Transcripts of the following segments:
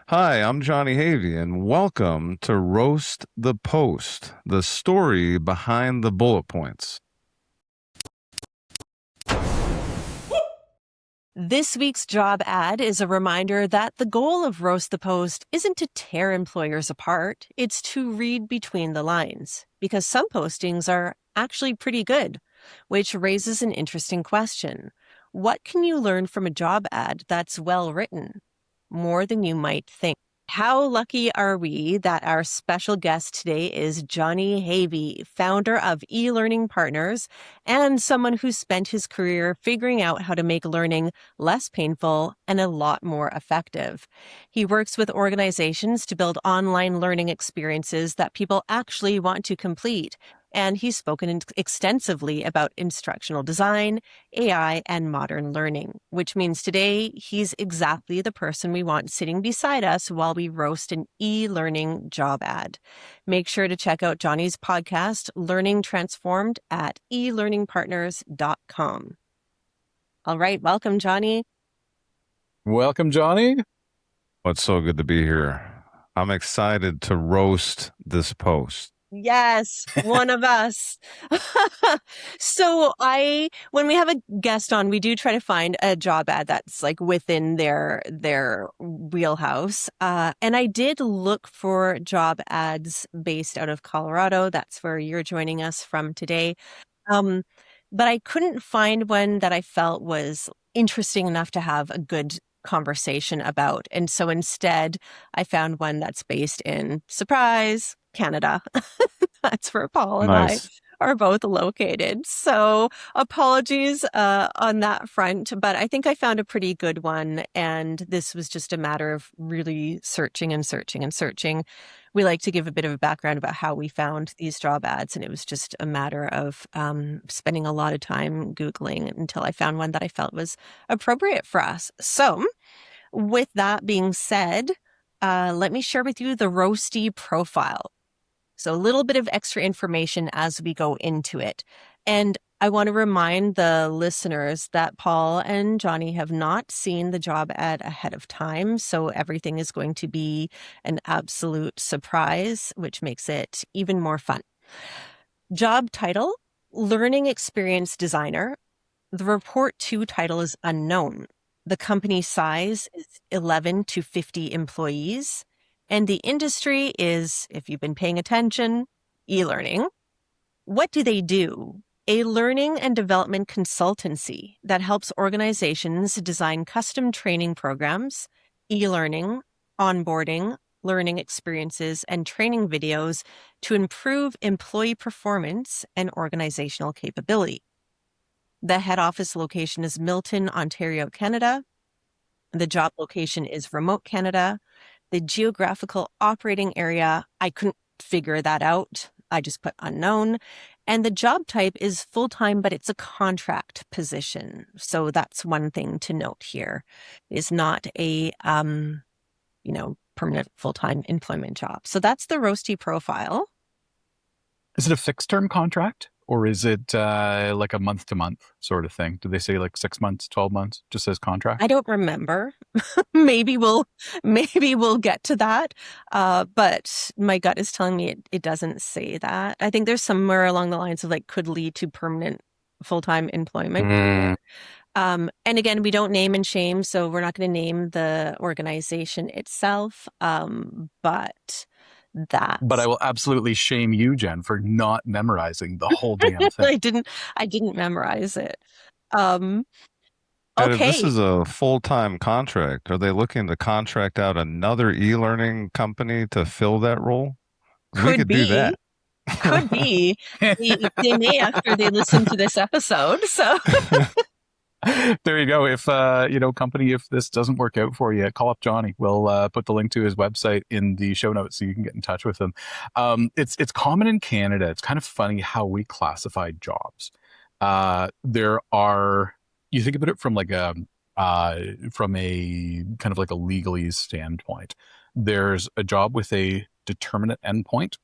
Hi, I'm Jonny Havey, and welcome to Roast the Post, the story behind the bullet points. This week's job ad is a reminder that the goal of Roast the Post isn't to tear employers apart, it's to read between the lines, because some postings are actually pretty good, which raises an interesting question. What can you learn from a job ad that's well written? More than you might think. How lucky are we that our special guest today is Jonny Havey, founder of eLearning Partners and someone who spent his career figuring out how to make learning less painful and a lot more effective. He works with organizations to build online learning experiences that people actually want to complete. And he's spoken extensively about instructional design, AI, and modern learning, which means today he's exactly the person we want sitting beside us while we roast an e-learning job ad. Make sure to check out Jonny's podcast, Learning Transformed, at elearningpartners.com. All right, welcome, Jonny. Welcome, Jonny. Well, it's so good to be here. I'm excited to roast this post. Yes, one of us. So when we have a guest on, we do try to find a job ad that's like within their wheelhouse. And I did look for job ads based out of Colorado. That's where you're joining us from today. But I couldn't find one that I felt was interesting enough to have a good conversation about. And so instead, I found one that's based in, surprise, Canada. That's where Paul and Nice. I are both located. So apologies on that front, but I think I found a pretty good one. And this was just a matter of really searching and searching and searching. We like to give a bit of a background about how we found these job ads. And it was just a matter of spending a lot of time Googling until I found one that I felt was appropriate for us. So with that being said, let me share with you the roasty profile. So a little bit of extra information as we go into it. And I want to remind the listeners that Paul and Jonny have not seen the job ad ahead of time. So everything is going to be an absolute surprise, which makes it even more fun. Job title, Learning Experience Designer. The report to title is unknown. The company size is 11 to 50 employees. And the industry is, if you've been paying attention, e-learning. What do they do? A learning and development consultancy that helps organizations design custom training programs, e-learning, onboarding, learning experiences, and training videos to improve employee performance and organizational capability. The head office location is Milton, Ontario, Canada. The job location is remote Canada. The geographical operating area, I couldn't figure that out. I just put unknown. And the job type is full-time, but it's a contract position. So that's one thing to note here. It is not a, permanent full-time employment job. So that's the roasty profile. Is it a fixed term contract or is it like a month to month sort of thing? Do they say like 6 months, 12 months? Just says contract? I don't remember. maybe we'll get to that. But my gut is telling me it doesn't say that. I think there's somewhere along the lines of like could lead to permanent full-time employment. And again, we don't name and shame, so we're not going to name the organization itself. But I will absolutely shame you, Jen, for not memorizing the whole damn thing. I didn't memorize it. And if Okay. this is a full-time contract, are they looking to contract out another e-learning company to fill that role? We could do that. Could be. They may after they listen to this episode. So there you go. If company, if this doesn't work out for you, call up Jonny. We'll put the link to his website in the show notes so you can get in touch with him. It's common in Canada. It's kind of funny how we classify jobs. There are, you think about it from like a kind of like a legalese standpoint. There's a job with a determinate endpoint.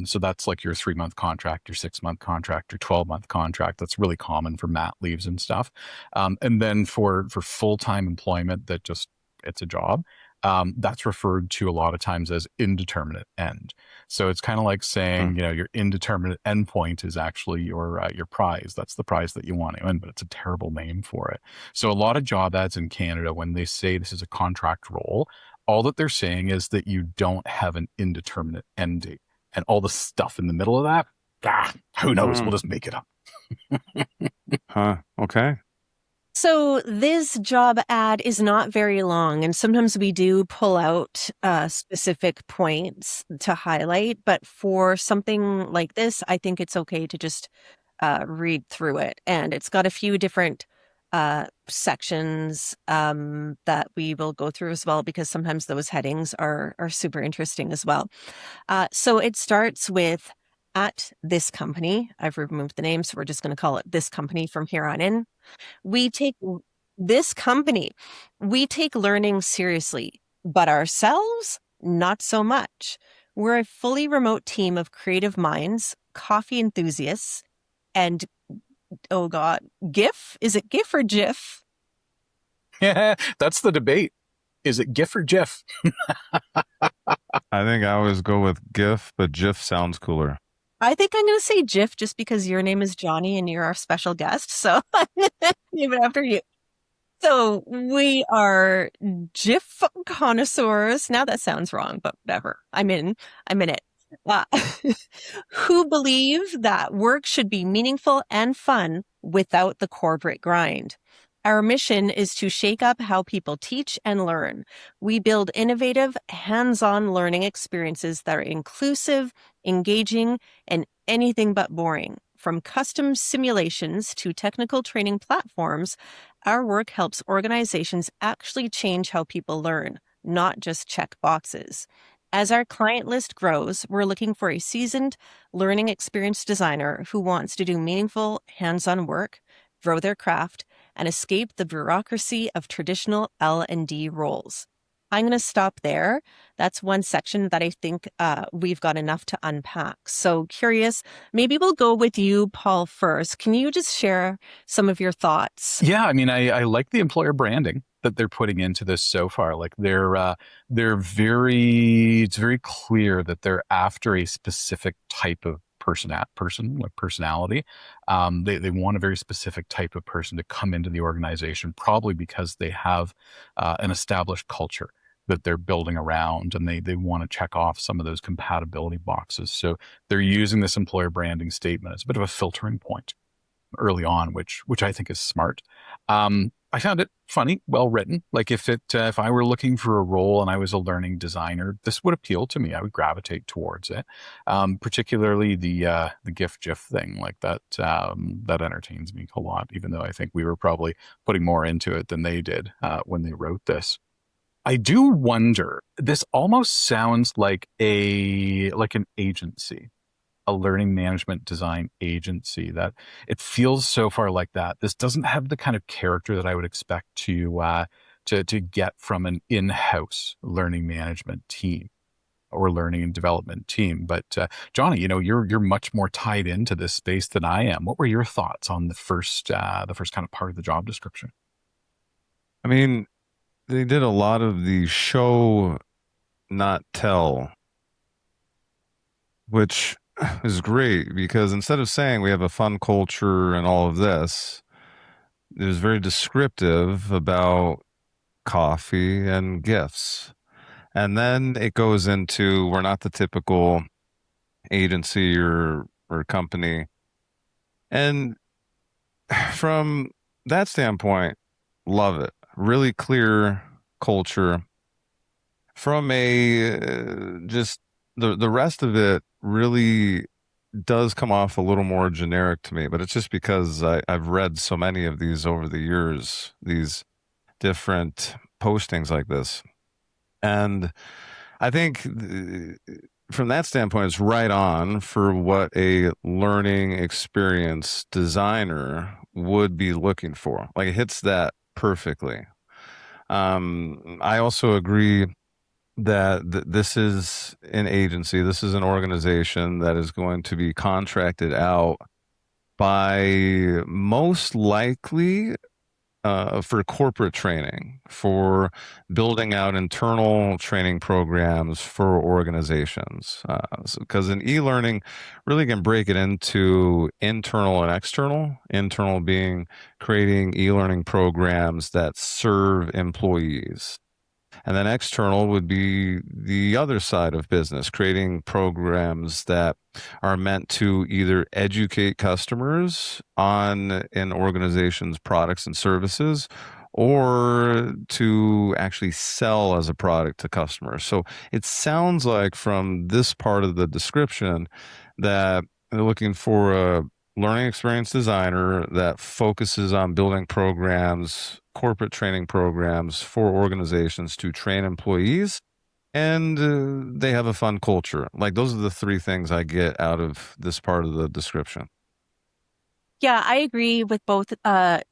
So that's like your 3-month contract, your 6-month contract, your 12-month contract. That's really common for mat leaves and stuff. And then for full-time employment, that just, it's a job. That's referred to a lot of times as indeterminate end. So it's kind of like saying, Hmm. your indeterminate endpoint is actually your prize. That's the prize that you want to win, but it's a terrible name for it. So a lot of job ads in Canada, when they say this is a contract role, all that they're saying is that you don't have an indeterminate end date, and all the stuff in the middle of that, who knows? We'll Hmm. just make it up. Huh. Okay. So this job ad is not very long, and sometimes we do pull out specific points to highlight. But for something like this, I think it's okay to just read through it. And it's got a few different sections that we will go through as well, because sometimes those headings are super interesting as well. So it starts with at this company. I've removed the name, so we're just going to call it this company from here on in. We take this company, we take learning seriously, but ourselves, not so much. We're a fully remote team of creative minds, coffee enthusiasts, and oh God, GIF? Is it GIF or GIF? Yeah, that's the debate. Is it GIF or GIF? I think I always go with GIF, but GIF sounds cooler. I think I'm going to say GIF just because your name is Johnny and you're our special guest. So name it after you. So we are GIF connoisseurs. Now that sounds wrong, but whatever. I'm in it. Uh, who believe that work should be meaningful and fun without the corporate grind. Our mission is to shake up how people teach and learn. We build innovative, hands-on learning experiences that are inclusive, engaging, and anything but boring. From custom simulations to technical training platforms, our work helps organizations actually change how people learn, not just check boxes. As our client list grows, we're looking for a seasoned learning experience designer who wants to do meaningful, hands-on work, grow their craft, and escape the bureaucracy of traditional L&D roles. I'm going to stop there. That's one section that I think we've got enough to unpack. So curious, maybe we'll go with you, Paul, first. Can you just share some of your thoughts? Yeah, I mean, I like the employer branding that they're putting into this so far. Like they're very it's very clear that they're after a specific type of person like personality. They want a very specific type of person to come into the organization, probably because they have an established culture that they're building around, and they want to check off some of those compatibility boxes. So they're using this employer branding statement as a bit of a filtering point early on, which I think is smart. I found it funny, well written. Like if I were looking for a role and I was a learning designer, this would appeal to me. I would gravitate towards it. Particularly the GIF thing, like that that entertains me a lot. Even though I think we were probably putting more into it than they did when they wrote this. I do wonder. This almost sounds like an agency, a learning management design agency. That it feels so far like that. This doesn't have the kind of character that I would expect to get from an in-house learning management team or learning and development team. But Johnny, you're much more tied into this space than I am. What were your thoughts on the first kind of part of the job description? I mean, they did a lot of the show, not tell, which is great because instead of saying we have a fun culture and all of this, it was very descriptive about coffee and gifts. And then it goes into we're not the typical agency or company. And from that standpoint, love it. Really clear culture. From a just the rest of it really does come off a little more generic to me, but it's just because I've read so many of these over the years, these different postings like this. And I think from that standpoint, it's right on for what a learning experience designer would be looking for. Like it hits that perfectly. I also agree that this is an agency, this is an organization that is going to be contracted out by most likely for corporate training, for building out internal training programs for organizations. Because in e-learning, really can break it into internal and external. Internal being creating e-learning programs that serve employees. And then external would be the other side of business, creating programs that are meant to either educate customers on an organization's products and services or to actually sell as a product to customers. So it sounds like from this part of the description that they're looking for a learning experience designer that focuses on building programs, corporate training programs for organizations to train employees, and they have a fun culture. Like those are the three things I get out of this part of the description. Yeah, I agree with both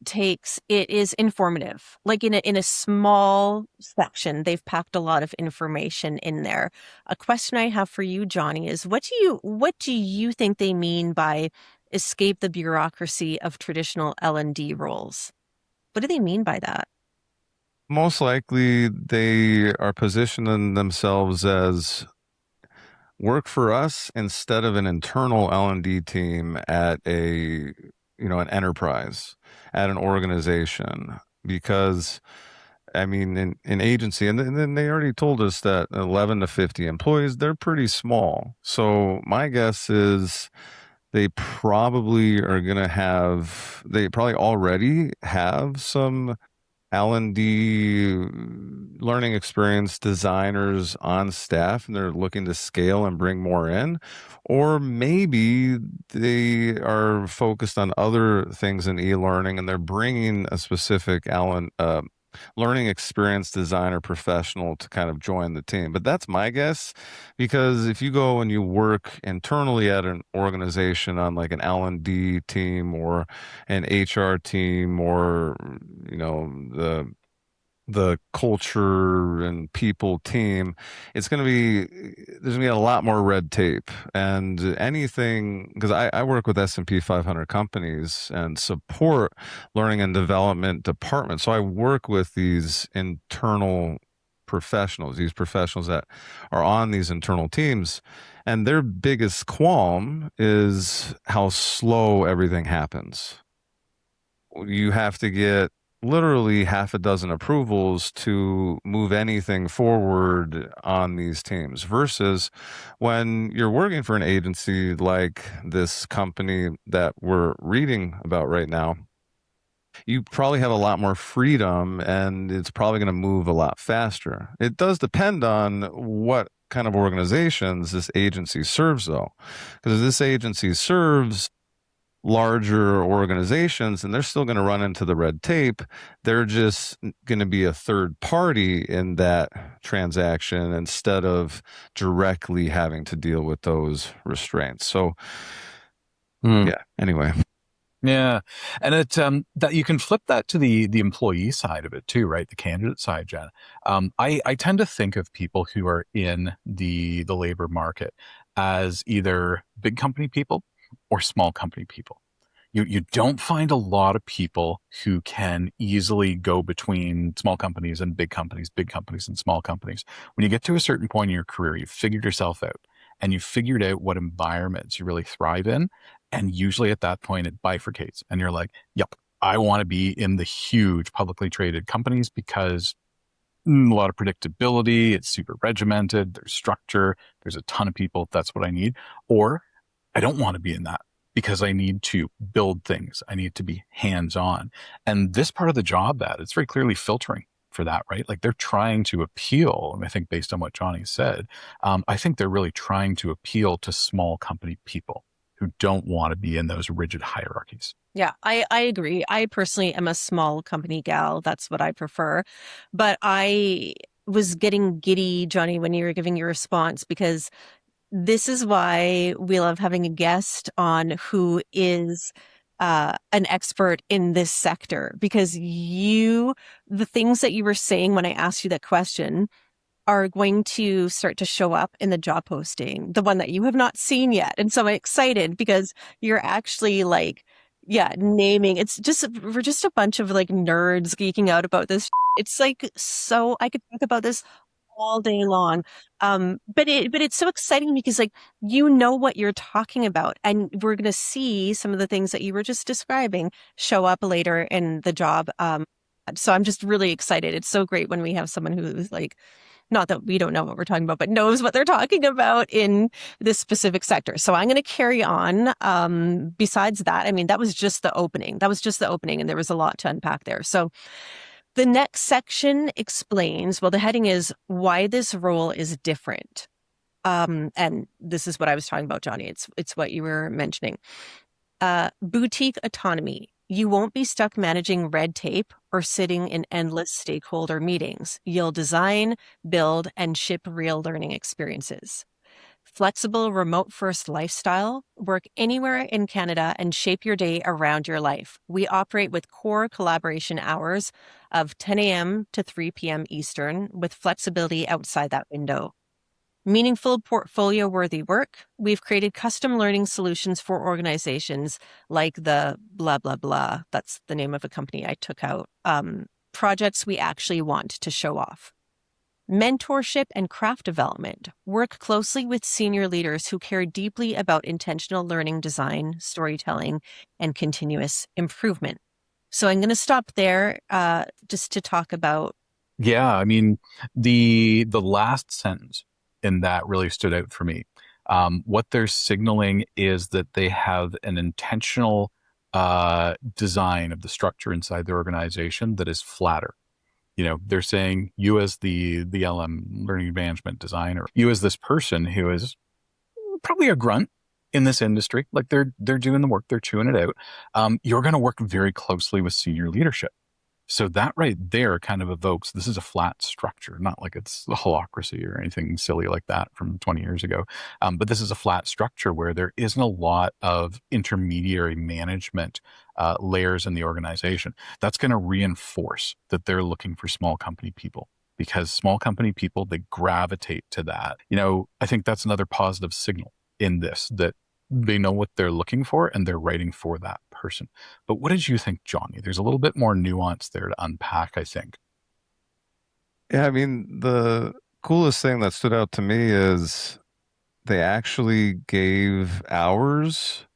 takes. It is informative. Like in a small section, they've packed a lot of information in there. A question I have for you, Jonny, is what do you think they mean by escape the bureaucracy of traditional L&D roles? What do they mean by that? Most likely, they are positioning themselves as work for us instead of an internal L&D team at an enterprise, at an organization. Because, I mean, in agency, and then they already told us that 11 to 50 employees, they're pretty small. So my guess is they probably already have some L&D learning experience designers on staff and they're looking to scale and bring more in. Or maybe they are focused on other things in e-learning and they're bringing a specific learning experience designer professional to kind of join the team. But that's my guess because if you go and you work internally at an organization on like an L&D team or an HR team or the culture and people team, there's going to be a lot more red tape and anything because I work with S&P 500 companies and support learning and development departments. So I work with these internal professionals, these professionals that are on these internal teams. And their biggest qualm is how slow everything happens. You have to get literally half a dozen approvals to move anything forward on these teams versus when you're working for an agency like this company that we're reading about right now, you probably have a lot more freedom and it's probably going to move a lot faster. It does depend on what kind of organizations this agency serves though, because if this agency serves larger organizations and they're still going to run into the red tape. They're just going to be a third party in that transaction instead of directly having to deal with those restraints. So, yeah, anyway. Yeah. And that you can flip that to the employee side of it too, right? The candidate side, Jen. I tend to think of people who are in the labor market as either big company people or small company people. You don't find a lot of people who can easily go between small companies and big companies and small companies. When you get to a certain point in your career, you've figured yourself out and you've figured out what environments you really thrive in. And usually at that point, it bifurcates and you're like, yep, I want to be in the huge publicly traded companies because a lot of predictability. It's super regimented. There's structure. There's a ton of people. That's what I need. Or I don't want to be in that because I need to build things. I need to be hands-on. And this part of the job it's very clearly filtering for that, right? Like they're trying to appeal. And I think based on what Jonny said, I think they're really trying to appeal to small company people who don't want to be in those rigid hierarchies. Yeah, I agree. I personally am a small company gal. That's what I prefer. But I was getting giddy, Jonny, when you were giving your response, because this is why we love having a guest on who is an expert in this sector, because the things that you were saying when I asked you that question are going to start to show up in the job posting, the one that you have not seen yet. And so I'm excited because you're actually like, Yeah, naming. It's just we're just a bunch of like nerds geeking out about this. It's like so I could think about this all day long. But it's so exciting because like you know what you're talking about, and we're gonna see some of the things that you were just describing show up later in the job. So I'm just really excited. It's so great when we have someone who's like, not that we don't know what we're talking about, but knows what they're talking about in this specific sector. So I'm going to carry on. Besides that, I mean, that was just the opening. That was just the opening, and there was a lot to unpack there. So the next section explains, well, the heading is why this role is different. And this is what I was talking about, Jonny. It's what you were mentioning. Boutique autonomy. You won't be stuck managing red tape or sitting in endless stakeholder meetings. You'll design, build, and ship real learning experiences. Flexible remote first lifestyle. Work anywhere in Canada and shape your day around your life. We operate with core collaboration hours of 10 a.m. to 3 p.m. Eastern with flexibility outside that window. Meaningful portfolio worthy work. We've created custom learning solutions for organizations like the blah, blah, blah. That's the name of a company I took out. Projects we actually want to show off. Mentorship and craft development. Work closely with senior leaders who care deeply about intentional learning design, storytelling, and continuous improvement. So I'm going to stop there just to talk about. Yeah, I mean, the last sentence in that really stood out for me. What they're signaling is that they have an intentional design of the structure inside their organization that is flatter. You know, they're saying you as the LM learning management designer, you as this person who is probably a grunt in this industry, like they're doing the work, they're chewing it out. You're going to work very closely with senior leadership. So that right there kind of evokes this is a flat structure, not like it's a holacracy or anything silly like that from 20 years ago. But this is a flat structure where there isn't a lot of intermediary management layers in the organization. That's going to reinforce that they're looking for small company people because small company people, they gravitate to that. You know, I think that's another positive signal in this that they know what they're looking for and they're writing for that person. But what did you think, Jonny? There's a little bit more nuance there to unpack, I think. Yeah, I mean, the coolest thing that stood out to me is they actually gave hours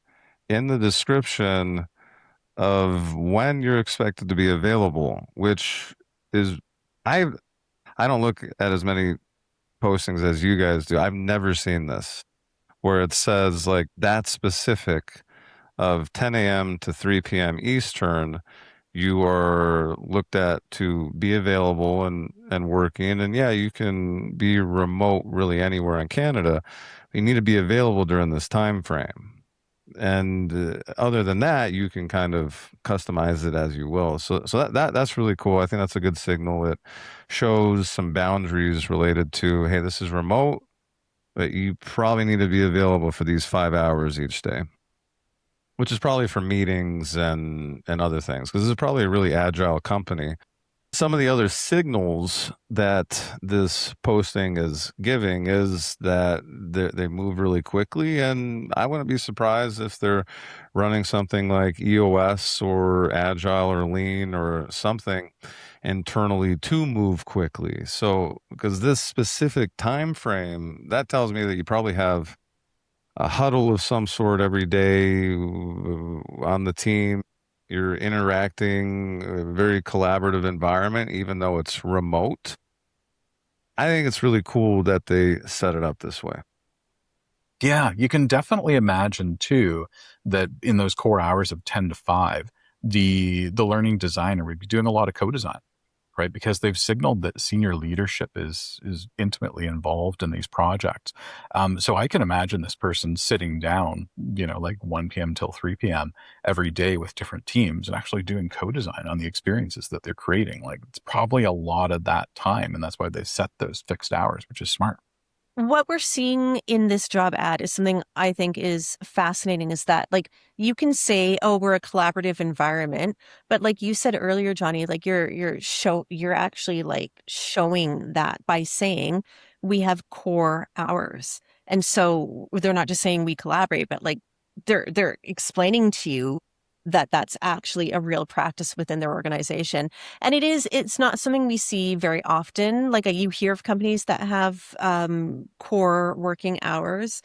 in the description of when you're expected to be available, which is I I don't look at as many postings as you guys do. I've never seen this where it says like that specific of 10 a.m. to 3 p.m. Eastern, you are looked at to be available and working. And yeah, you can be remote really anywhere in Canada. You need to be available during this time frame. And other than that, you can kind of customize it as you will. So that's really cool. I think that's a good signal. It shows some boundaries related to, hey, this is remote, but you probably need to be available for these 5 hours each day, which is probably for meetings and other things because this is probably a really agile company. Some of the other signals that this posting is giving is that they move really quickly, and I wouldn't be surprised if they're running something like EOS or Agile or Lean or something internally to move quickly. So, because this specific time frame, that tells me that you probably have a huddle of some sort every day on the team. You're interacting, a very collaborative environment, even though it's remote. I think it's really cool that they set it up this way. Yeah, you can definitely imagine too that in those core hours of 10 to 5, the learning designer would be doing a lot of co-design, right? Because they've signaled that senior leadership is intimately involved in these projects. So I can imagine this person sitting down, you know, like 1 p.m. till 3 p.m. every day with different teams and actually doing co-design on the experiences that they're creating. Like it's probably a lot of that time, and that's why they set those fixed hours, which is smart. What we're seeing in this job ad is something I think is fascinating is that like you can say, oh, we're a collaborative environment, but like you said earlier, Jonny, like you're actually like showing that by saying we have core hours. And so they're not just saying we collaborate, but like they're explaining to you. that that's actually a real practice within their organization. And it's not something we see very often. Like you hear of companies that have core working hours,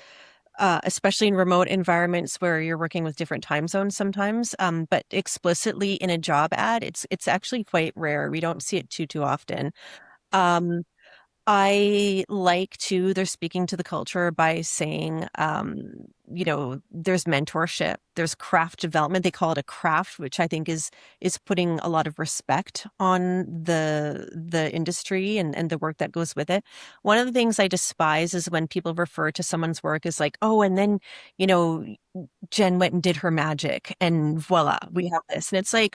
especially in remote environments where you're working with different time zones sometimes. But explicitly in a job ad, it's actually quite rare. We don't see it too often. Um, I like too, they're speaking to the culture by saying, there's mentorship, there's craft development. They call it a craft, which I think is putting a lot of respect on the industry and the work that goes with it. One of the things I despise is when people refer to someone's work as like, oh, and then, you know, Jen went and did her magic and voila, we have this. And it's like,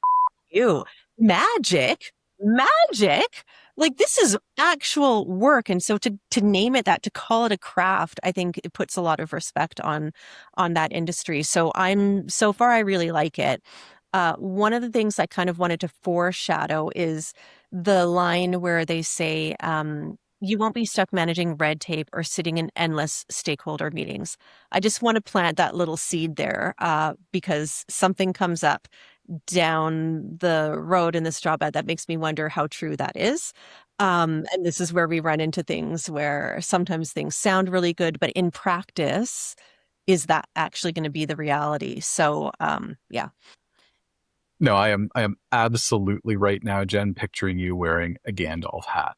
you magic, magic. Like this is actual work. And so to name it that, to call it a craft, I think it puts a lot of respect on that industry. So so far I really like it. One of the things I kind of wanted to foreshadow is the line where they say, you won't be stuck managing red tape or sitting in endless stakeholder meetings. I just want to plant that little seed there, because something comes up down the road in this job ad that makes me wonder how true that is. And this is where we run into things where sometimes things sound really good, but in practice, is that actually going to be the reality? So, yeah. No, I am absolutely right now, Jen, picturing you wearing a Gandalf hat,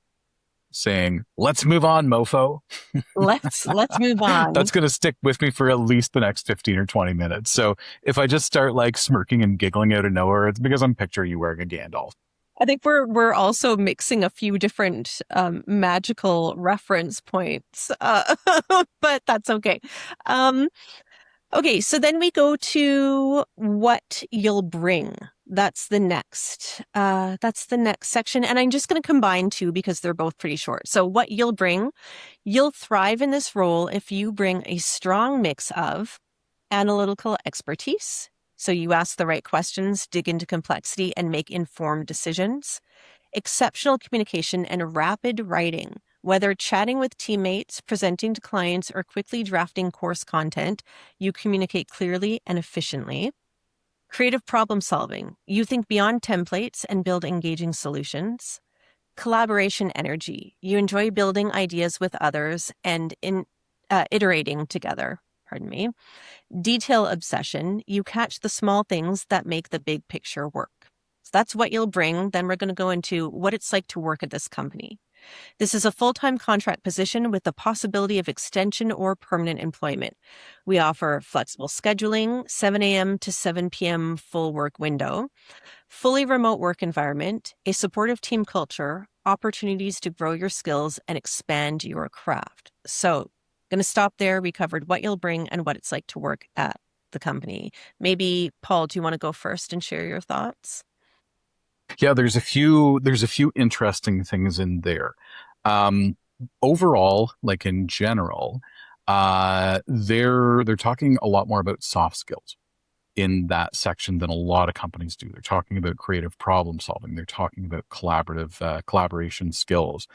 saying, "Let's move on, mofo." Let's move on. That's going to stick with me for at least the next 15 or 20 minutes. So if I just start like smirking and giggling out of nowhere, it's because I'm picturing you wearing a Gandalf. I think we're also mixing a few different magical reference points, but that's okay. Um, Okay, so then we go to what you'll bring. That's the next section. And I'm just going to combine two because they're both pretty short. So what you'll bring, you'll thrive in this role if you bring a strong mix of analytical expertise. So you ask the right questions, dig into complexity, and make informed decisions. Exceptional communication and rapid writing. Whether chatting with teammates, presenting to clients, or quickly drafting course content, you communicate clearly and efficiently. Creative problem solving. You think beyond templates and build engaging solutions. Collaboration energy. You enjoy building ideas with others and iterating together. Pardon me. Detail obsession. You catch the small things that make the big picture work. So that's what you'll bring. Then we're going to go into what it's like to work at this company. This is a full-time contract position with the possibility of extension or permanent employment. We offer flexible scheduling, 7 a.m. to 7 p.m. full work window, fully remote work environment, a supportive team culture, opportunities to grow your skills and expand your craft. So, going to stop there. We covered what you'll bring and what it's like to work at the company. Maybe, Paul, do you want to go first and share your thoughts? Yeah, there's a few interesting things in there. Um, Overall, like in general, they're talking a lot more about soft skills in that section than a lot of companies do. They're talking about creative problem solving. They're talking about collaboration skills,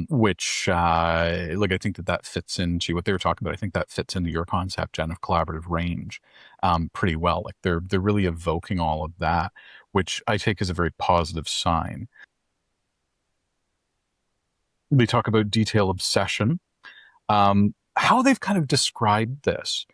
which like I think that fits into what they were talking about. I think that fits into your concept, Jen, of collaborative range, pretty well. Like they're really evoking all of that, which I take as a very positive sign. They talk about detail obsession, how they've kind of described this.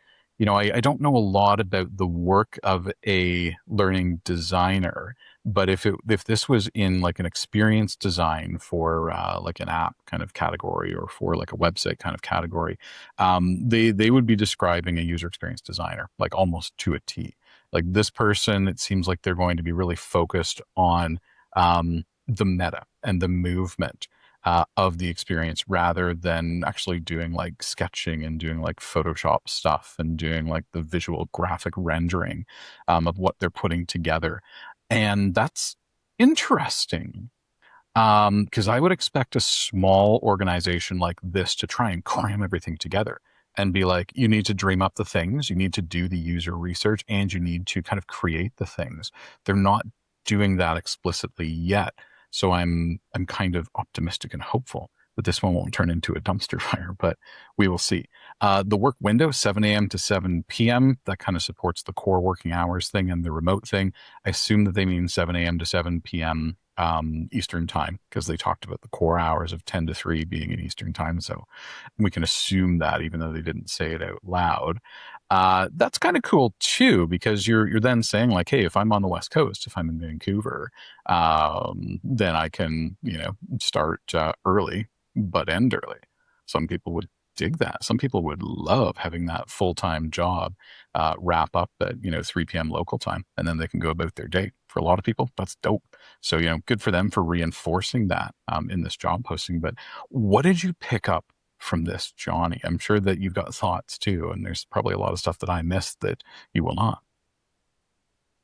I don't know a lot about the work of a learning designer, but if this was in like an experience design for like an app kind of category or for like a website kind of category, they would be describing a user experience designer like almost to a T. Like this person, it seems like they're going to be really focused on the meta and the movement of the experience rather than actually doing like sketching and doing like Photoshop stuff and doing like the visual graphic rendering of what they're putting together. And that's interesting because I would expect a small organization like this to try and cram everything together and be like, you need to dream up the things, you need to do the user research, and you need to kind of create the things. They're not doing that explicitly yet. So I'm kind of optimistic and hopeful that this one won't turn into a dumpster fire, but we will see. The work window, 7 a.m. to 7 p.m., that kind of supports the core working hours thing and the remote thing. I assume that they mean 7 a.m. to 7 p.m. Eastern time, because they talked about the core hours of 10 to 3 being in Eastern time. So we can assume that, even though they didn't say it out loud. That's kind of cool too, because you're then saying like, hey, if I'm on the West Coast, if I'm in Vancouver, then I can, start early but end early. Some people would dig that. Some people would love having that full-time job wrap up at 3 p.m. local time, and then they can go about their day. For a lot of people, that's dope. So good for them for reinforcing that in this job posting. But what did you pick up from this, Jonny? I'm sure that you've got thoughts too, and there's probably a lot of stuff that I missed that you will not.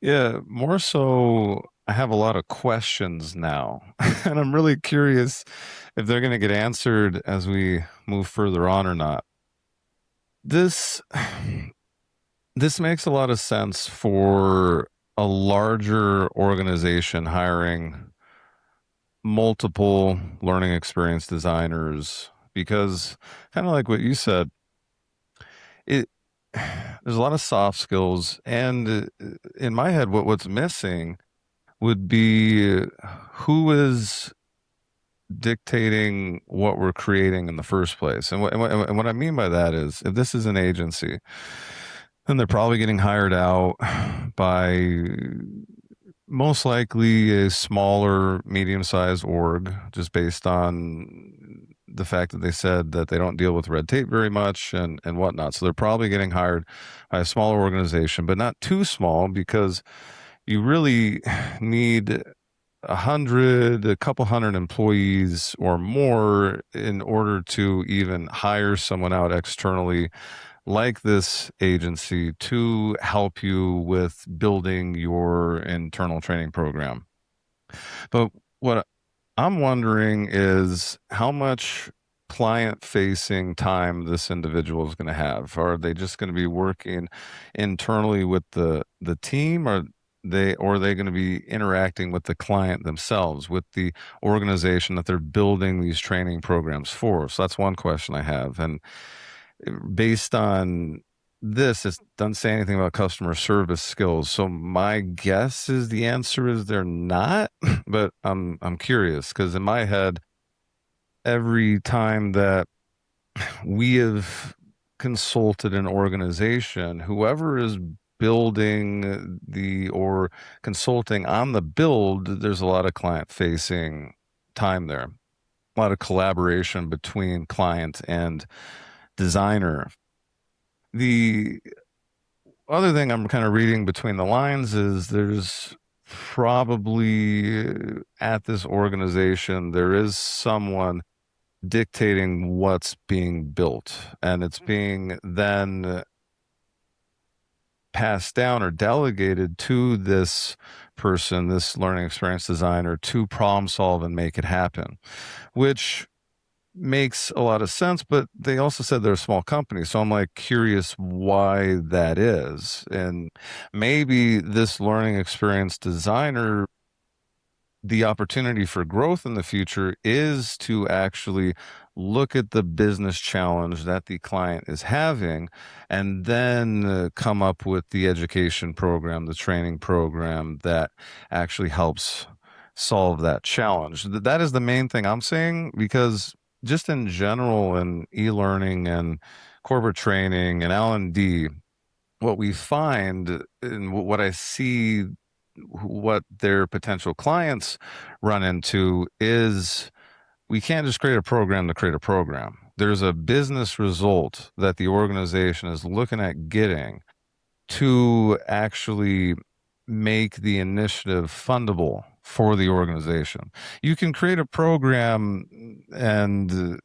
Yeah, more so, I have a lot of questions now, and I'm really curious if they're going to get answered as we move further on or not. This this makes a lot of sense for a larger organization hiring multiple learning experience designers because kind of like what you said, it there's a lot of soft skills and in my head what's missing would be who is dictating what we're creating in the first place. And what I mean by that is if this is an agency, then they're probably getting hired out by most likely a smaller, medium-sized org, just based on the fact that they said that they don't deal with red tape very much and whatnot. So they're probably getting hired by a smaller organization, but not too small because you really need 100, a couple hundred employees or more in order to even hire someone out externally like this agency to help you with building your internal training program. But what I'm wondering is how much client facing time this individual is going to have. Are they just going to be working internally with the team, or are they going to be interacting with the client themselves, with the organization that they're building these training programs for? So that's one question I have. And based on this, it doesn't say anything about customer service skills. So my guess is the answer is they're not, but I'm curious because in my head, every time that we have consulted an organization, whoever is building the or consulting on the build, there's a lot of client facing time there, a lot of collaboration between client and designer. The other thing I'm kind of reading between the lines is there's probably at this organization, there is someone dictating what's being built, and it's being then passed down or delegated to this person, this learning experience designer, to problem solve and make it happen, which makes a lot of sense. But they also said they're a small company. So I'm like curious why that is. And maybe this learning experience designer, the opportunity for growth in the future is to actually look at the business challenge that the client is having and then come up with the education program, the training program that actually helps solve that challenge. That is the main thing I'm saying, because just in general in e-learning and corporate training and L&D, what we find and what I see what their potential clients run into is we can't just create a program to create a program. There's a business result that the organization is looking at getting to actually make the initiative fundable for the organization. You can create a program and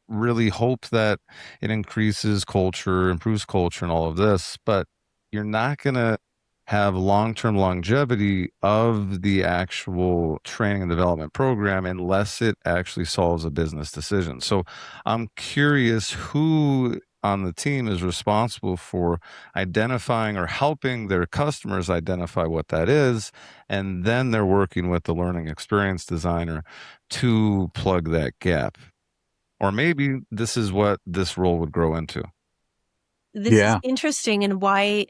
really hope that it increases culture, improves culture, and all of this, but you're not going to have long-term longevity of the actual training and development program unless it actually solves a business decision. So I'm curious who on the team is responsible for identifying or helping their customers identify what that is, and then they're working with the learning experience designer to plug that gap. Or maybe this is what this role would grow into. This is Yeah. interesting, and why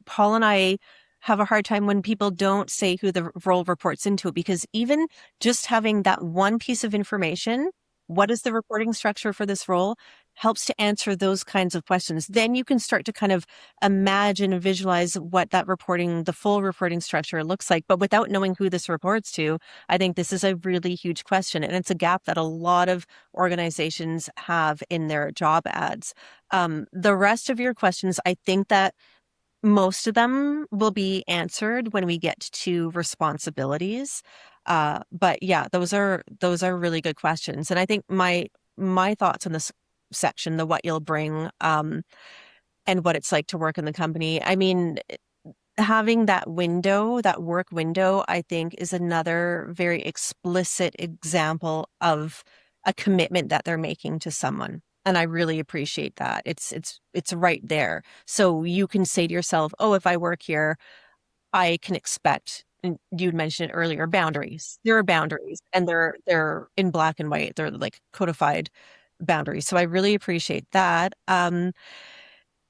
Paul and I have a hard time when people don't say who the role reports into, because even just having that one piece of information, what is the reporting structure for this role, helps to answer those kinds of questions. Then you can start to kind of imagine and visualize what that reporting, the full reporting structure looks like. But without knowing who this reports to, I think this is a really huge question. And it's a gap that a lot of organizations have in their job ads. The rest of your questions, I think that most of them will be answered when we get to responsibilities. But yeah, those are really good questions. And I think my thoughts on this section, the what you'll bring, and what it's like to work in the company. I mean, having that window, that work window, I think is another very explicit example of a commitment that they're making to someone. And I really appreciate that. It's right there. So you can say to yourself, "Oh, if I work here, I can expect," and you'd mentioned it earlier, boundaries. There are boundaries, and they're in black and white. They're like codified boundaries. So I really appreciate that. And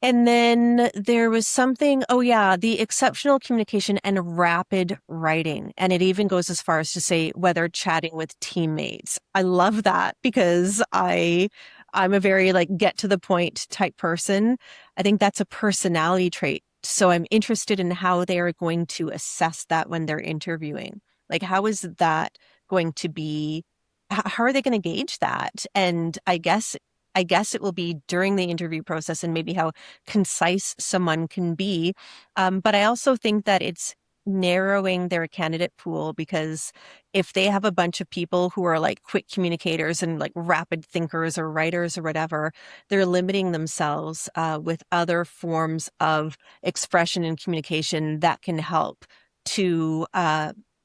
then there was something, oh yeah, the exceptional communication and rapid writing. And it even goes as far as to say whether chatting with teammates. I love that because I'm a very like get to the point type person. I think that's a personality trait. So I'm interested in how they are going to assess that when they're interviewing. Like, how is that going to be? How are they going to gauge that? And I guess it will be during the interview process and maybe how concise someone can be. But I also think that it's narrowing their candidate pool, because if they have a bunch of people who are like quick communicators and like rapid thinkers or writers or whatever, they're limiting themselves with other forms of expression and communication that can help to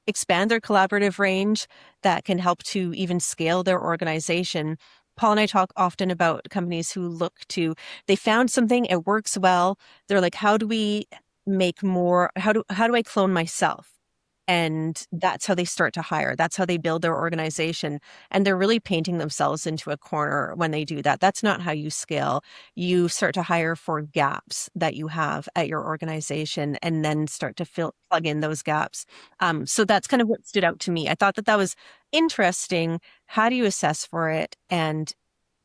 expand their collaborative range, that can help to even scale their organization. Paul and I talk often about companies who they found something, it works well. They're like, how do we make more? How do I clone myself? And that's how they start to hire. That's how they build their organization. And they're really painting themselves into a corner when they do that. That's not how you scale. You start to hire for gaps that you have at your organization and then start to plug in those gaps. So that's kind of what stood out to me. I thought that that was interesting. How do you assess for it? And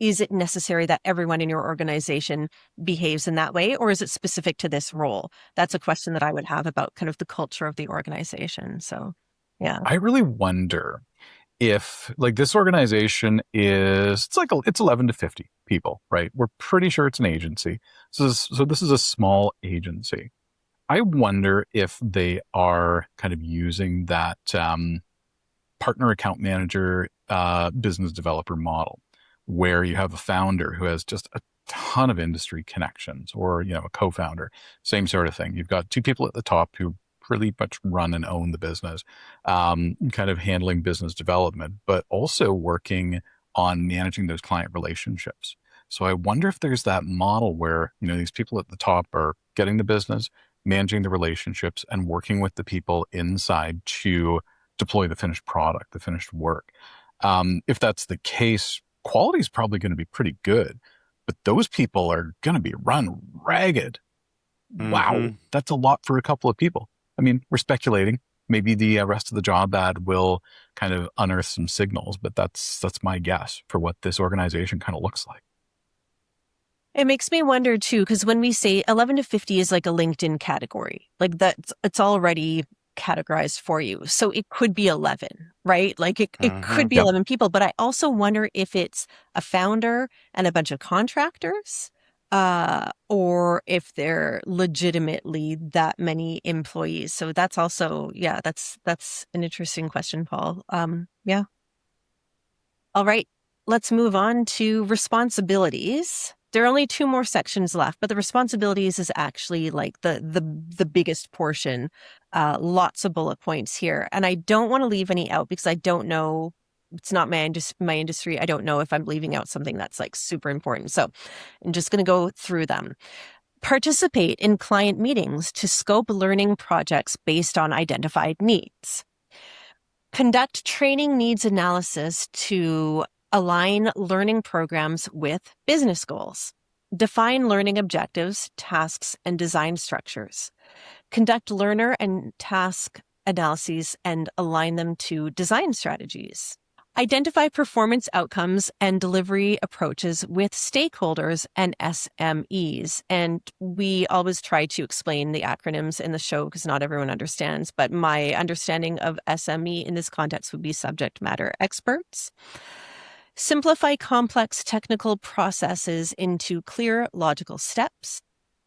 is it necessary that everyone in your organization behaves in that way, or is it specific to this role? That's a question that I would have about kind of the culture of the organization. So, yeah. I really wonder if like this organization it's 11 to 50 people, right? We're pretty sure it's an agency. So this is a small agency. I wonder if they are kind of using that partner account manager, business developer model, where you have a founder who has just a ton of industry connections, or, a co-founder, same sort of thing. You've got two people at the top who pretty much run and own the business, kind of handling business development, but also working on managing those client relationships. So I wonder if there's that model where, these people at the top are getting the business, managing the relationships, and working with the people inside to deploy the finished product, the finished work. If that's the case, quality is probably going to be pretty good, but those people are going to be run ragged. Mm-hmm. Wow, that's a lot for a couple of people. I mean, we're speculating. Maybe the rest of the job ad will kind of unearth some signals, but that's my guess for what this organization kind of looks like. It makes me wonder too, because when we say 11 to 50 is like a LinkedIn category, like it's already categorized for you. So it could be 11, right? Like it Mm-hmm. could be Yep. 11 people, but I also wonder if it's a founder and a bunch of contractors, or if they're legitimately that many employees. So that's also, yeah, that's an interesting question, Paul. Yeah. All right, let's move on to responsibilities. There are only two more sections left, but the responsibilities is actually like the biggest portion. Lots of bullet points here. And I don't want to leave any out because I don't know, it's not my industry. I don't know if I'm leaving out something that's like super important. So I'm just going to go through them. Participate in client meetings to scope learning projects based on identified needs. Conduct training needs analysis to Align learning programs with business goals. Define learning objectives, tasks, and design structures. Conduct learner and task analyses and align them to design strategies. Identify performance outcomes and delivery approaches with stakeholders and SMEs. And we always try to explain the acronyms in the show because not everyone understands. But my understanding of SME in this context would be subject matter experts. Simplify complex technical processes into clear, logical steps.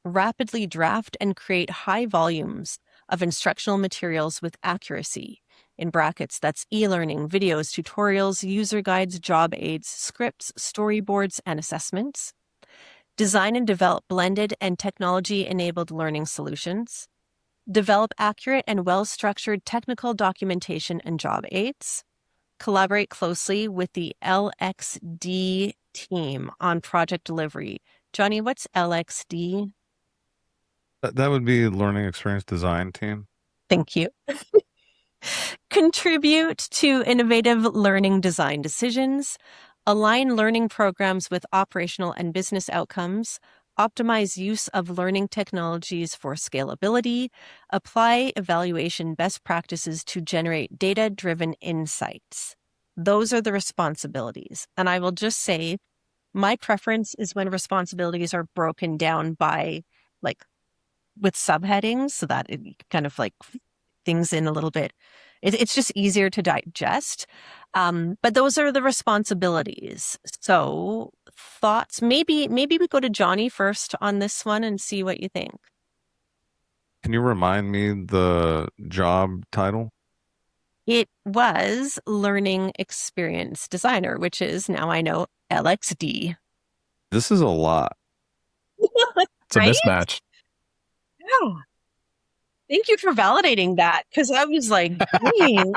Rapidly draft and create high volumes of instructional materials with accuracy. In brackets, that's e-learning, videos, tutorials, user guides, job aids, scripts, storyboards, and assessments. Design and develop blended and technology-enabled learning solutions. Develop accurate and well-structured technical documentation and job aids. Collaborate closely with the LXD team on project delivery. Jonny, what's LXD? That would be Learning Experience Design Team. Thank you. Contribute to innovative learning design decisions. Align learning programs with operational and business outcomes. Optimize use of learning technologies for scalability. Apply evaluation best practices to generate data-driven insights. Those are the responsibilities. And I will just say, my preference is when responsibilities are broken down by like with subheadings so that it kind of like things in a little bit. It's just easier to digest. But those are the responsibilities. So thoughts, maybe we go to Jonny first on this one and see what you think. Can you remind me the job title? It was Learning Experience Designer, which is now I know LXD. This is a lot. It's a Right? mismatch. Yeah. Thank you for validating that because I was like, dang.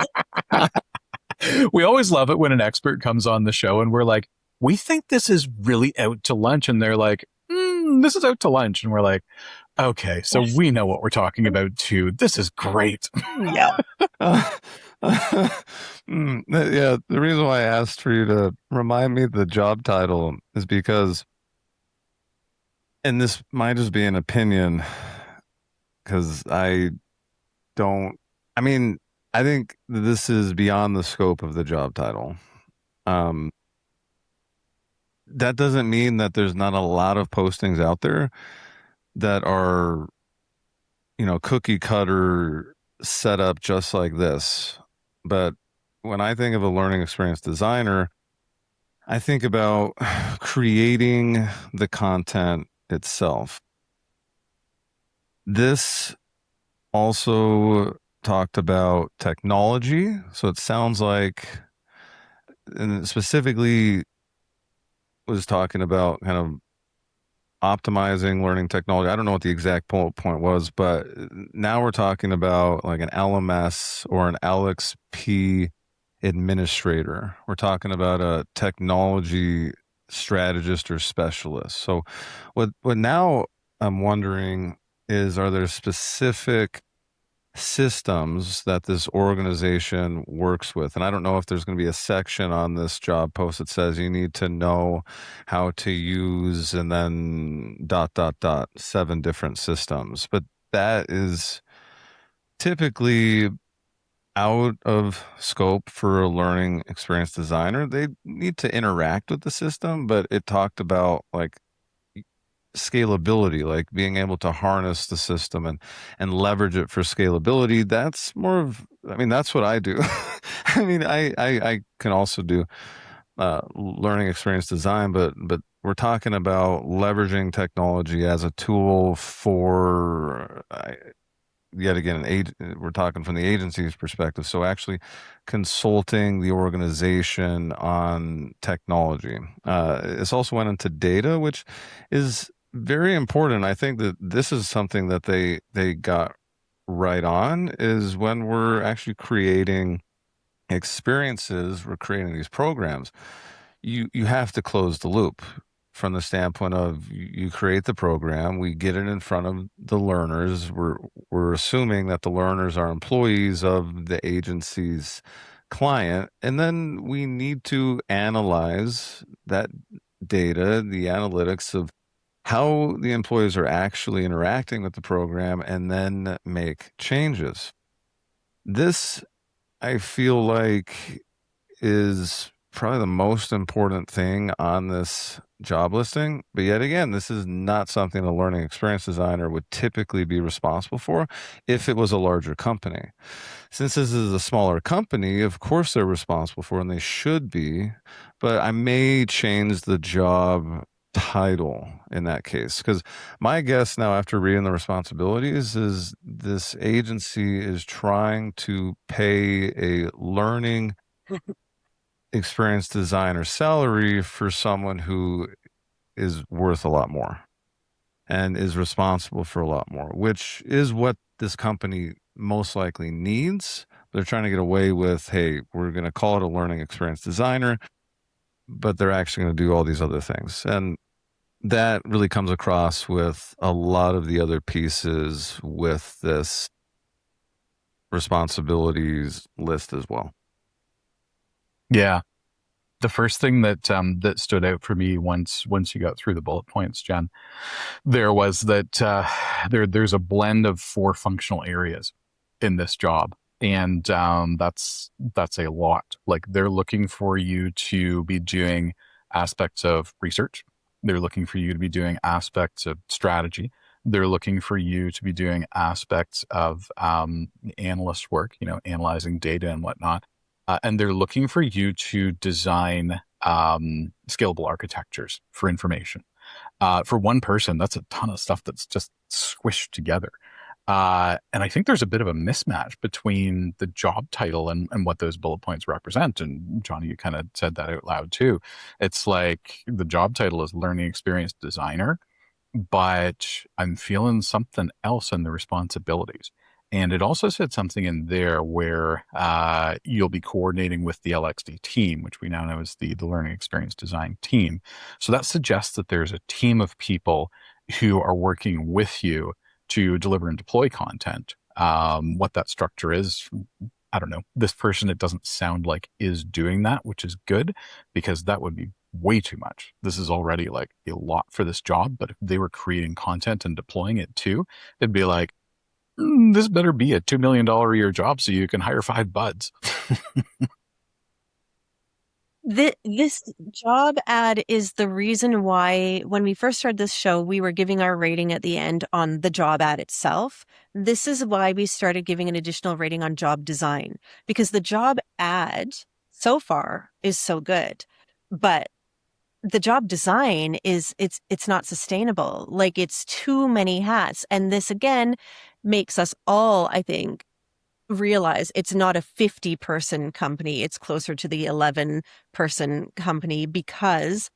We always love it when an expert comes on the show and we're like, we think this is really out to lunch. And they're like, this is out to lunch. And we're like, okay, so we know what we're talking about too. This is great. Yeah. Yeah, the reason why I asked for you to remind me the job title is because, and this might just be an opinion, because don't, I mean, I think this is beyond the scope of the job title. Um, that doesn't mean that there's not a lot of postings out there that are, cookie cutter set up just like this. But when I think of a learning experience designer, I think about creating the content itself. This also talked about technology. So it sounds like, and specifically was talking about kind of optimizing learning technology. I don't know what the exact point was, but now we're talking about like an LMS or an LXP administrator. We're talking about a technology strategist or specialist. So what now I'm wondering is, are there specific systems that this organization works with? And I don't know if there's going to be a section on this job post that says you need to know how to use and then dot dot dot 7 different systems, but that is typically out of scope for a learning experience designer. They need to interact with the system, but it talked about like scalability, like being able to harness the system and leverage it for scalability. That's more of, I mean, that's what I do. I mean, I can also do learning experience design, but we're talking about leveraging technology as a tool for yet again we're talking from the agency's perspective, so actually consulting the organization on technology. This also went into data, which is very important. I think that this is something that they got right on, is when we're actually creating experiences, we're creating these programs, you have to close the loop from the standpoint of you create the program, we get it in front of the learners. We're assuming that the learners are employees of the agency's client. And then we need to analyze that data, the analytics of how the employees are actually interacting with the program, and then make changes. This, I feel like, is probably the most important thing on this job listing. But yet again, this is not something a learning experience designer would typically be responsible for if it was a larger company. Since this is a smaller company, of course they're responsible for, and they should be, but I may change the job title in that case. Because my guess now, after reading the responsibilities, is this agency is trying to pay a learning experience designer salary for someone who is worth a lot more and is responsible for a lot more, which is what this company most likely needs. They're trying to get away with, hey, we're going to call it a learning experience designer, but they're actually going to do all these other things. And that really comes across with a lot of the other pieces with this responsibilities list as well. Yeah. The first thing that that stood out for me once you got through the bullet points, Jen, there was that there's a blend of 4 functional areas in this job, and that's a lot. Like, they're looking for you to be doing aspects of research. They're looking for you to be doing aspects of strategy. They're looking for you to be doing aspects of analyst work, analyzing data and whatnot. And they're looking for you to design scalable architectures for information. For one person, that's a ton of stuff that's just squished together. And I think there's a bit of a mismatch between the job title and what those bullet points represent. And Jonny, you kind of said that out loud too. It's like the job title is learning experience designer, but I'm feeling something else in the responsibilities. And it also said something in there where you'll be coordinating with the LXD team, which we now know is the Learning Experience Design team. So that suggests that there's a team of people who are working with you to deliver and deploy content. What that structure is, I don't know. This person, it doesn't sound like, is doing that, which is good, because that would be way too much. This is already like a lot for this job, but if they were creating content and deploying it too, it'd be like, this better be a $2 million a year job so you can hire 5 buds. This job ad is the reason why, when we first started this show, we were giving our rating at the end on the job ad itself. This is why we started giving an additional rating on job design, because the job ad so far is so good, but the job design it's not sustainable. Like, it's too many hats. And this again makes us all, I think, realize it's not a 50-person company. It's closer to the 11-person company, because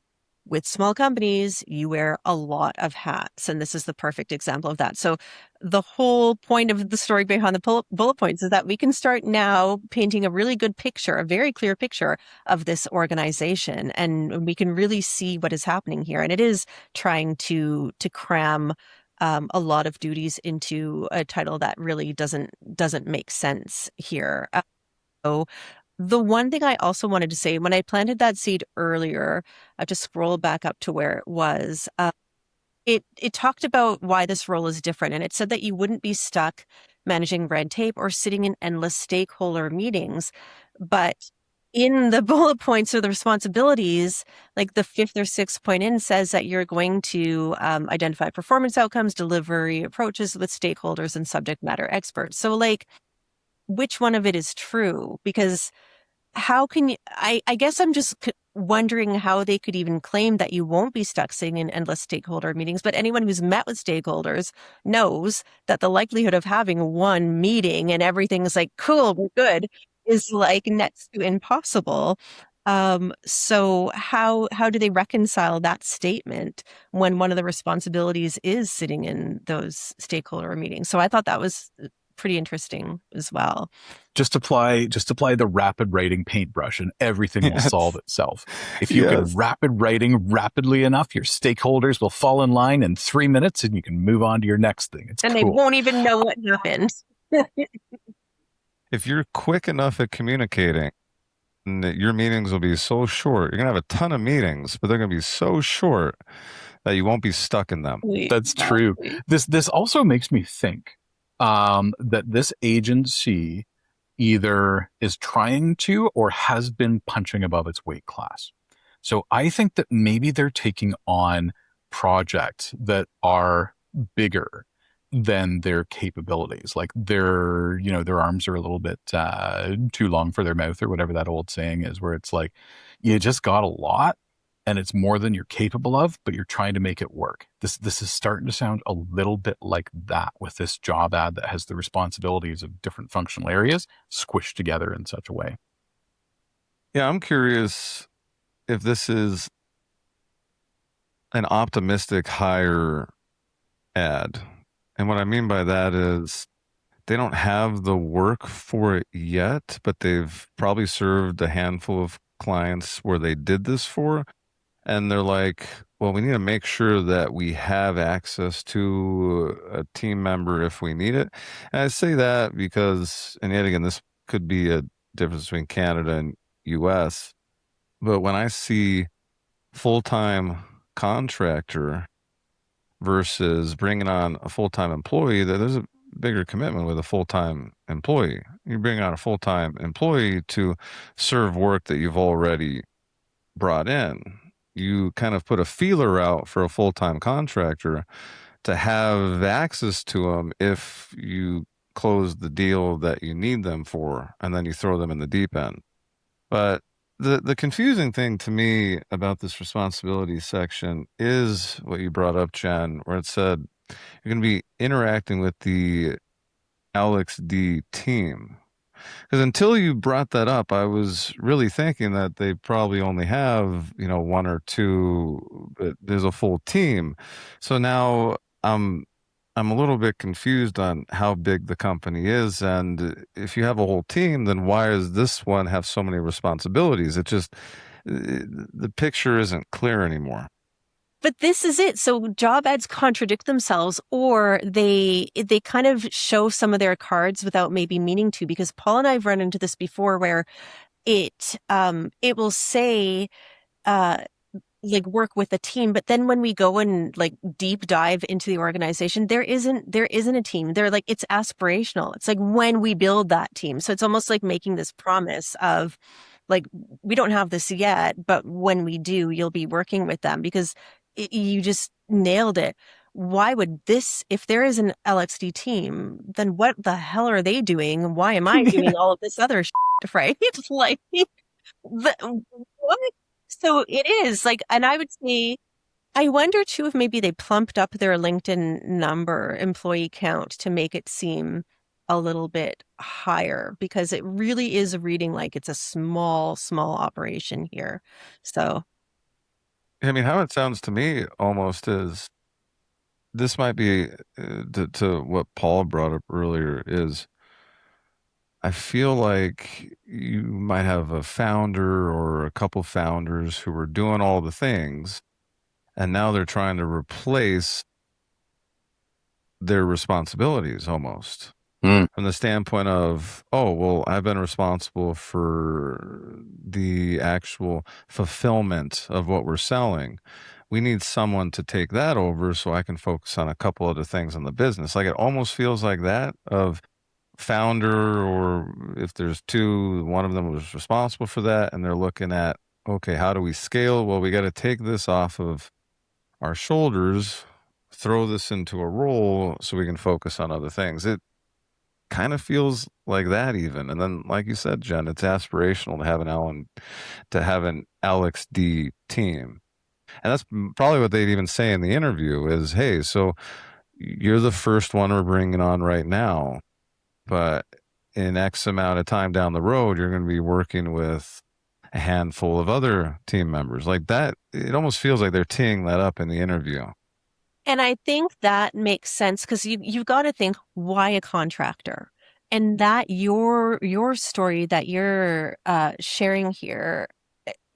with small companies, you wear a lot of hats. And this is the perfect example of that. So the whole point of the story behind the bullet points is that we can start now painting a really good picture, a very clear picture of this organization. And we can really see what is happening here. And it is trying to cram a lot of duties into a title that really doesn't make sense here. So the one thing I also wanted to say, when I planted that seed earlier, I have to scroll back up to where it was. It talked about why this role is different, and it said that you wouldn't be stuck managing red tape or sitting in endless stakeholder meetings. But in the bullet points or the responsibilities, like the 5th or 6th point in, says that you're going to identify performance outcomes, delivery approaches with stakeholders and subject matter experts. So, like, which one of it is true? Because how can you, I guess I'm just wondering how they could even claim that you won't be stuck sitting in endless stakeholder meetings. But anyone who's met with stakeholders knows that the likelihood of having one meeting and everything's like, cool, we're good, is like next to impossible. So how do they reconcile that statement when one of the responsibilities is sitting in those stakeholder meetings? So I thought that was pretty interesting as well. Just apply the rapid writing paintbrush and everything will solve itself. If you can rapid writing rapidly enough, your stakeholders will fall in line in 3 minutes and you can move on to your next thing. It's and cool. They won't even know what happened. If you're quick enough at communicating, And your meetings will be so short. You're going to have a ton of meetings, but they're going to be so short that you won't be stuck in them. That's true. Exactly. This also makes me think that this agency either is trying to or has been punching above its weight class. So I think that maybe they're taking on projects that are bigger than their capabilities. Like their arms are a little bit too long for their mouth, or whatever that old saying is, where it's like you just got a lot and it's more than you're capable of, but you're trying to make it work. This is starting to sound a little bit like that, with this job ad that has the responsibilities of different functional areas squished together in such a way. Yeah, I'm curious if this is an optimistic hire ad. And what I mean by that is they don't have the work for it yet, but they've probably served a handful of clients where they did this for. And they're like, well, we need to make sure that we have access to a team member if we need it. And I say that because, and yet again, this could be a difference between Canada and US. But when I see full-time contractor versus bringing on a full-time employee, that there's a bigger commitment with a full-time employee. You bring on a full-time employee to serve work that you've already brought in. You kind of put a feeler out for a full-time contractor to have access to them if you close the deal that you need them for, and then you throw them in the deep end. But the confusing thing to me about this responsibility section is what you brought up, Jen, where it said you're going to be interacting with the Alex D team. Because until you brought that up, I was really thinking that they probably only have, one or two, but there's a full team. So now I'm a little bit confused on how big the company is. And if you have a whole team, then why does this one have so many responsibilities? The picture isn't clear anymore. But this is it. So job ads contradict themselves, or they kind of show some of their cards without maybe meaning to, because Paul and I've run into this before where it will say like work with a team, but then when we go and like deep dive into the organization, there isn't a team. They're like, it's aspirational. It's like when we build that team. So it's almost like making this promise of like, we don't have this yet, but when we do, you'll be working with them, because you just nailed it. Why would this, if there is an LXD team, then what the hell are they doing? Why am I doing all of this other shit, right? Like, what? So it is like, and I would say, I wonder too if maybe they plumped up their LinkedIn number, employee count, to make it seem a little bit higher, because it really is reading like it's a small, small operation here. So, I mean, how it sounds to me almost is this might be to what Paul brought up earlier is I feel like you might have a founder or a couple founders who are doing all the things, and now they're trying to replace their responsibilities almost Mm. from the standpoint of, oh, well, I've been responsible for the actual fulfillment of what we're selling. We need someone to take that over so I can focus on a couple other things in the business. Like it almost feels like that of founder, or if there's two, one of them was responsible for that, and they're looking at, okay, how do we scale? Well, we got to take this off of our shoulders, throw this into a role so we can focus on other things. It kind of feels like that even. And then, like you said, Jen, it's aspirational to have an Alex D team. And that's probably what they'd even say in the interview is, hey, so you're the first one we're bringing on right now, but in X amount of time down the road, you're going to be working with a handful of other team members. Like that, it almost feels like they're teeing that up in the interview. and I think that makes sense, because you've got to think, why a contractor? And that your story that you're sharing here,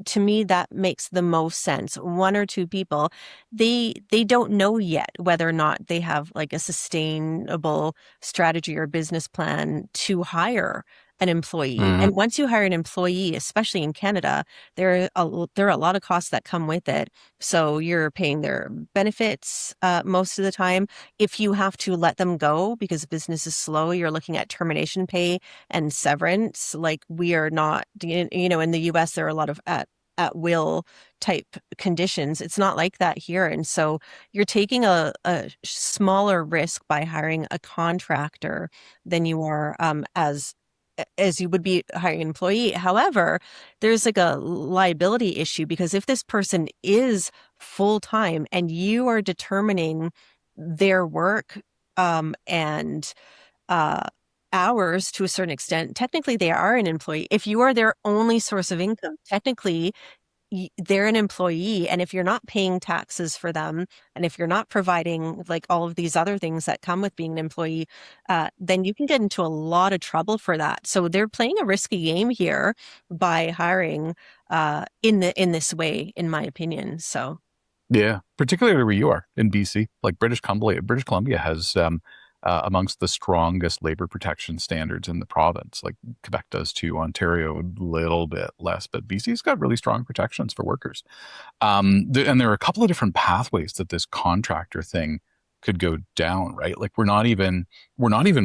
to me, that makes the most sense. One or two people, they don't know yet whether or not they have like a sustainable strategy or business plan to hire an employee. Mhm. And once you hire an employee, especially in Canada, there are a lot of costs that come with it. So you're paying their benefits most of the time. If you have to let them go because business is slow, you're looking at termination pay and severance. Like we are not, in the US, there are a lot of at will type conditions. It's not like that here. And so you're taking a smaller risk by hiring a contractor than you are as you would be hiring an employee. However, there's like a liability issue because if this person is full time and you are determining their work and uh, hours to a certain extent, technically they are an employee. If you are their only source of income, technically they're an employee. And if you're not paying taxes for them, and if you're not providing like all of these other things that come with being an employee, then you can get into a lot of trouble for that. So they're playing a risky game here by hiring in this way, in my opinion. So Yeah, particularly where you are in BC, like British Columbia has amongst the strongest labor protection standards in the province. Like Quebec does too, Ontario a little bit less, but BC's got really strong protections for workers. And there are a couple of different pathways that this contractor thing could go down, right? Like we're not even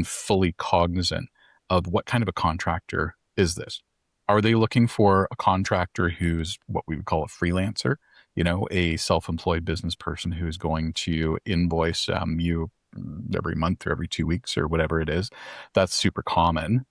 fully cognizant of what kind of a contractor is this. Are they looking for a contractor who's what we would call a freelancer? A self-employed business person who's going to invoice you every month or every 2 weeks or whatever it is. That's super common.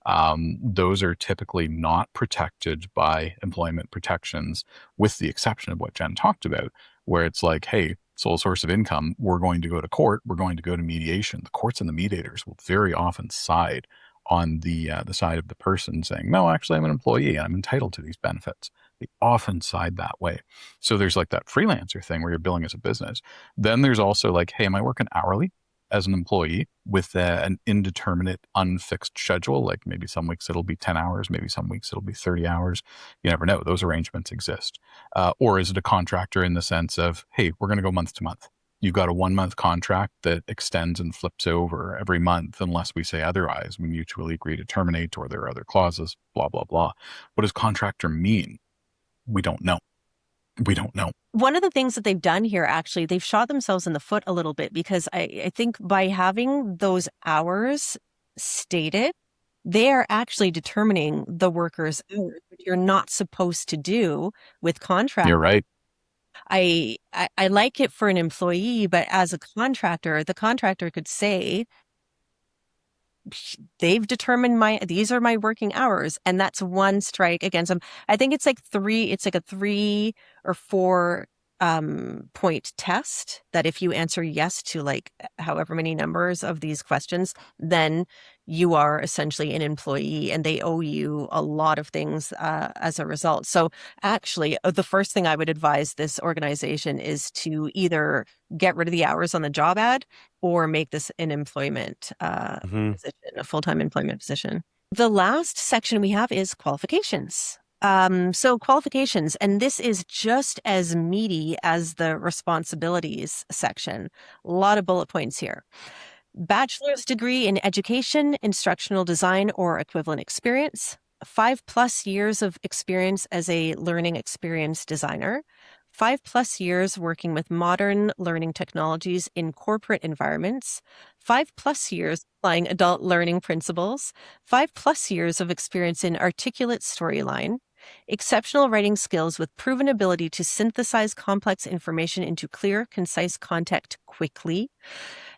Those are typically not protected by employment protections, with the exception of what Jen talked about, where it's like, hey, sole source of income, we're going to go to court, we're going to go to mediation. The courts and the mediators will very often side on the side of the person saying, no, actually, I'm an employee. I'm entitled to these benefits. They often side that way. So there's like that freelancer thing where you're billing as a business. Then there's also like, hey, am I working hourly as an employee with an indeterminate, unfixed schedule? Like maybe some weeks it'll be 10 hours, maybe some weeks it'll be 30 hours. You never know. Those arrangements exist. Or is it a contractor in the sense of, hey, we're going to go month to month? You've got a 1 month contract that extends and flips over every month unless we say otherwise. We mutually agree to terminate, or there are other clauses, blah, blah, blah. What does contractor mean? We don't know. We don't know. one of the things that they've done here, actually, they've shot themselves in the foot a little bit because I think by having those hours stated, they are actually determining the workers' hours, which you're not supposed to do with contract. You're right. I like it for an employee, but as a contractor, the contractor could say, they've determined these are my working hours, and that's one strike against them. I think it's like a 3 or 4 point test that if you answer yes to like however many numbers of these questions, then you are essentially an employee and they owe you a lot of things as a result. So actually, the first thing I would advise this organization is to either get rid of the hours on the job ad or make this an employment position, a full-time employment position. The last section we have is qualifications. So qualifications, and this is just as meaty as the responsibilities section. A lot of bullet points here. Bachelor's degree in education, instructional design, or equivalent experience. 5+ years of experience as a learning experience designer. 5+ years working with modern learning technologies in corporate environments. 5+ years applying adult learning principles. 5+ years of experience in articulate storyline. Exceptional writing skills with proven ability to synthesize complex information into clear, concise content quickly.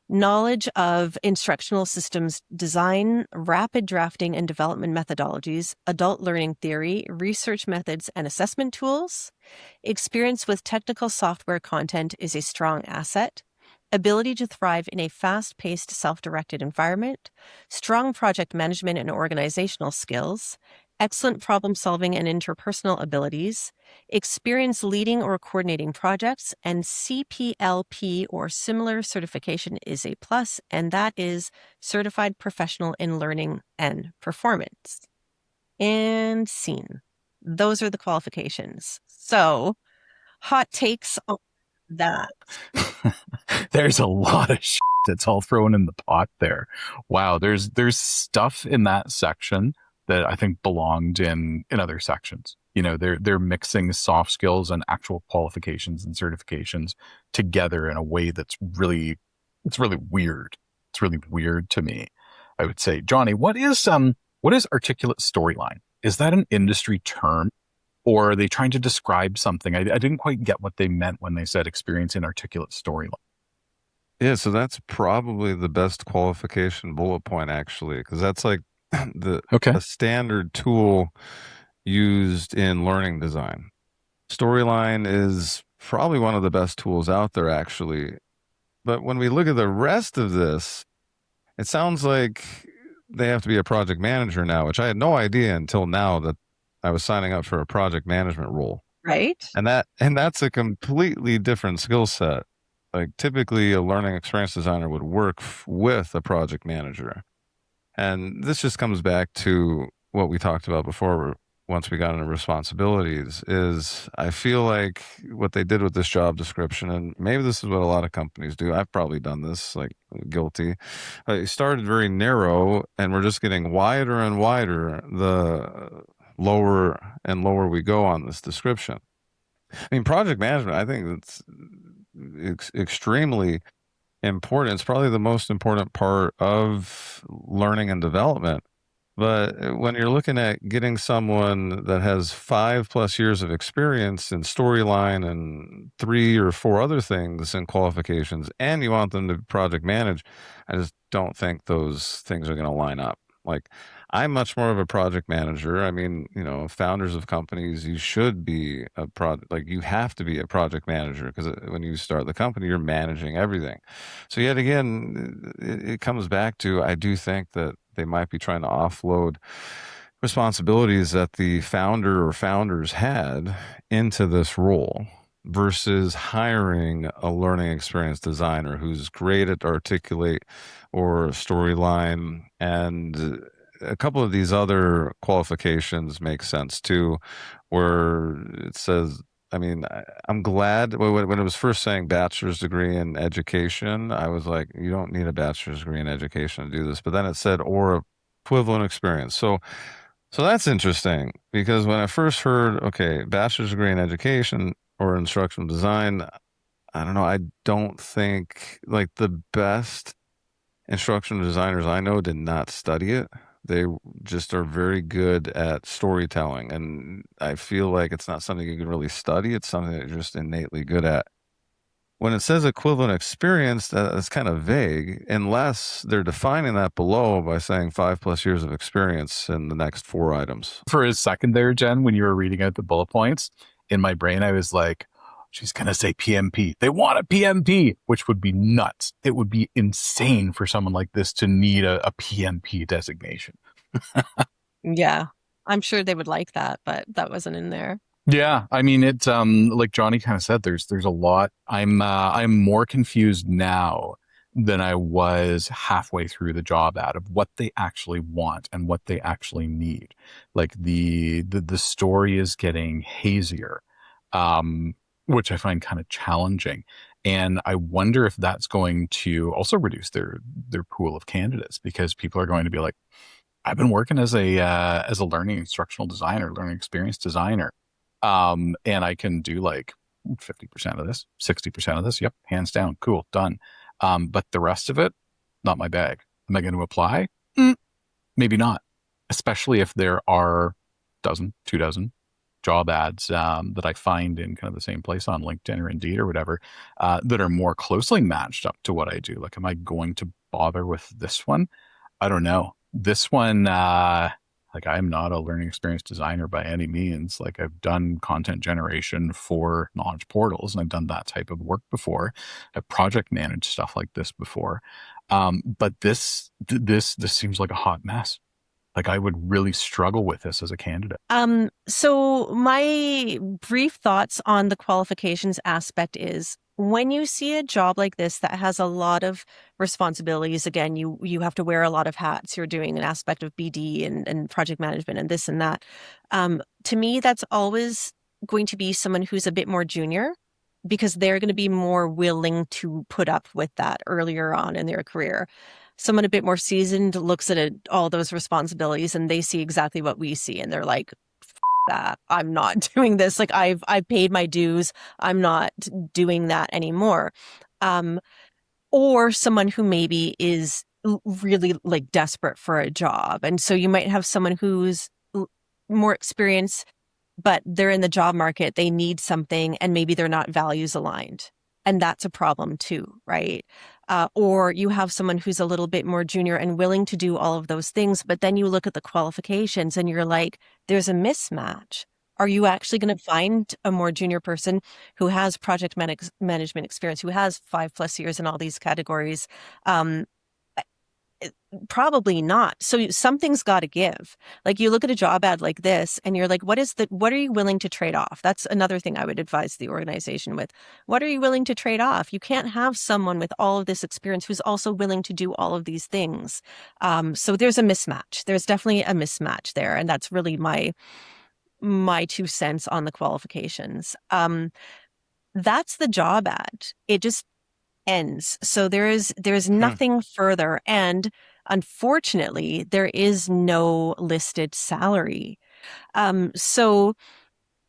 Knowledge of instructional systems design, rapid drafting and development methodologies, adult learning theory, research methods, and assessment tools. Experience with technical software content is a strong asset. Ability to thrive in a fast-paced, self-directed environment. Strong project management and organizational skills. Excellent problem-solving and interpersonal abilities, experience leading or coordinating projects, and CPLP or similar certification is a plus, and that is Certified Professional in Learning and Performance. And scene. Those are the qualifications. So, hot takes on that. There's a lot of that's all thrown in the pot there. Wow, there's stuff in that section that I think belonged in other sections. They're mixing soft skills and actual qualifications and certifications together in a way it's really weird. It's really weird to me, I would say. Jonny, what is articulate storyline? Is that an industry term, or are they trying to describe something? I didn't quite get what they meant when they said experience in articulate storyline. Yeah, so that's probably the best qualification bullet point actually, because that's like the Okay. a standard tool used in learning design. Storyline is probably one of the best tools out there actually. But when we look at the rest of this, it sounds like they have to be a project manager now, which I had no idea until now that I was signing up for a project management role. Right? And that's a completely different skill set. Like typically a learning experience designer would work with a project manager. And this just comes back to what we talked about before once we got into responsibilities is I feel like what they did with this job description, and maybe this is what a lot of companies do. I've probably done this, like guilty. It started very narrow and we're just getting wider and wider the lower and lower we go on this description. I mean, project management, I think it's extremely important. It's probably the most important part of learning and development. But when you're looking at getting someone that has 5+ years of experience in storyline and 3 or 4 other things and qualifications, and you want them to project manage, I just don't think those things are going to line up. Like, I'm much more of a project manager. I mean, founders of companies, you should be like you have to be a project manager because when you start the company, you're managing everything. So yet again, it comes back to I do think that they might be trying to offload responsibilities that the founder or founders had into this role versus hiring a learning experience designer who's great at articulate or storyline. And a couple of these other qualifications make sense too, where it says, I mean, I'm glad when it was first saying bachelor's degree in education, I was like, you don't need a bachelor's degree in education to do this. But then it said, or equivalent experience. So that's interesting because when I first heard, okay, bachelor's degree in education or instructional design, I don't know. I don't think like the best instructional designers I know did not study it. They just are very good at storytelling. And I feel like it's not something you can really study. It's something that you're just innately good at. When it says equivalent experience, that's kind of vague, unless they're defining that below by saying 5+ years of experience in the next 4 items. For a second there, Jen, when you were reading out the bullet points, in my brain, I was like, she's going to say PMP. They want a PMP, which would be nuts. It would be insane for someone like this to need a PMP designation. Yeah. I'm sure they would like that, but that wasn't in there. Yeah, I mean it's like Jonny kind of said, there's a lot. I'm more confused now than I was halfway through the job ad of what they actually want and what they actually need. Like the story is getting hazier, which I find kind of challenging. And I wonder if that's going to also reduce their pool of candidates because people are going to be like, I've been working as a learning instructional designer, learning experience designer. And I can do like 50% of this, 60% of this. Yep. Hands down. Cool. Done. But the rest of it, not my bag. Am I going to apply? Maybe not, especially if there are dozen, 2 dozen job ads, that I find in kind of the same place on LinkedIn or Indeed or whatever, that are more closely matched up to what I do. Like, am I going to bother with this one? I don't know. This one, like I'm not a learning experience designer by any means. Like I've done content generation for knowledge portals and I've done that type of work before. I've project managed stuff like this before. But this seems like a hot mess. Like I would really struggle with this as a candidate. So my brief thoughts on the qualifications aspect is when you see a job like this that has a lot of responsibilities, again, you have to wear a lot of hats. You're doing an aspect of BD and project management and this and that. To me, that's always going to be someone who's a bit more junior because they're going to be more willing to put up with that earlier on in their career. Someone a bit more seasoned looks at all those responsibilities and they see exactly what we see, and they're like, that I'm not doing this. Like I've paid my dues. I'm not doing that anymore. Um, or someone who maybe is really like desperate for a job. And so you might have someone who's more experienced, but they're in the job market. They need something and maybe they're not values aligned. And that's a problem too, right? Or you have someone who's a little bit more junior and willing to do all of those things, but then you look at the qualifications and you're like, there's a mismatch. Are you actually going to find a more junior person who has project management experience, who has 5+ years in all these categories? Um, Probably not. So something's got to give. Like you look at a job ad like this and you're like, what are you willing to trade off? That's another thing I would advise the organization with. What are you willing to trade off? You can't have someone with all of this experience who's also willing to do all of these things. So there's a mismatch. There's definitely a mismatch there. And that's really my 2 cents on the qualifications. That's the job ad. It just ends. So there's nothing further. And unfortunately, there is no listed salary. So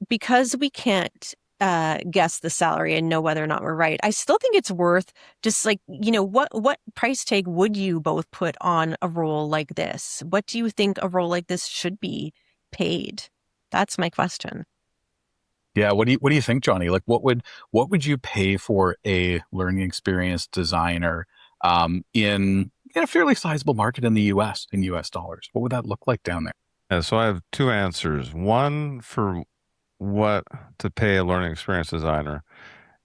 because we can't guess the salary and know whether or not we're right, I still think it's worth just like, what price tag would you both put on a role like this? What do you think a role like this should be paid? That's my question. Yeah, what do you think, Jonny? Like, what would you pay for a learning experience designer in a fairly sizable market in the U.S. in U.S. dollars? What would that look like down there? Yeah, so I have two answers. One for what to pay a learning experience designer,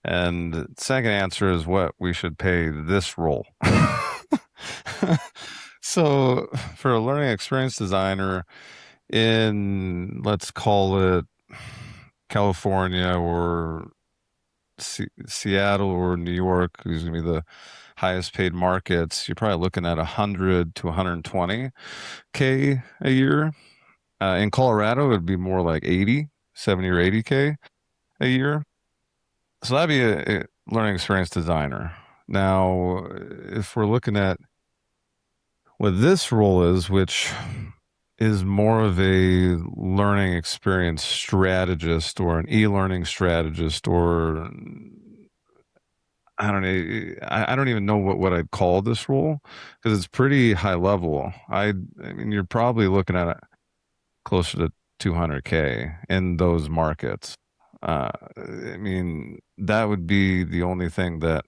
and the second answer is what we should pay this role. So for a learning experience designer in, let's call it California or Seattle or New York, who's going to be the highest paid markets, you're probably looking at 100 to 120K a year. In Colorado, it'd be more like 70 or 80K a year. So that'd be a learning experience designer. Now, if we're looking at what this role is, which is more of a learning experience strategist or an e-learning strategist, or I don't know, I don't even know what I'd call this role because it's pretty high level. I mean, you're probably looking at closer to 200K in those markets. I mean, that would be the only thing that,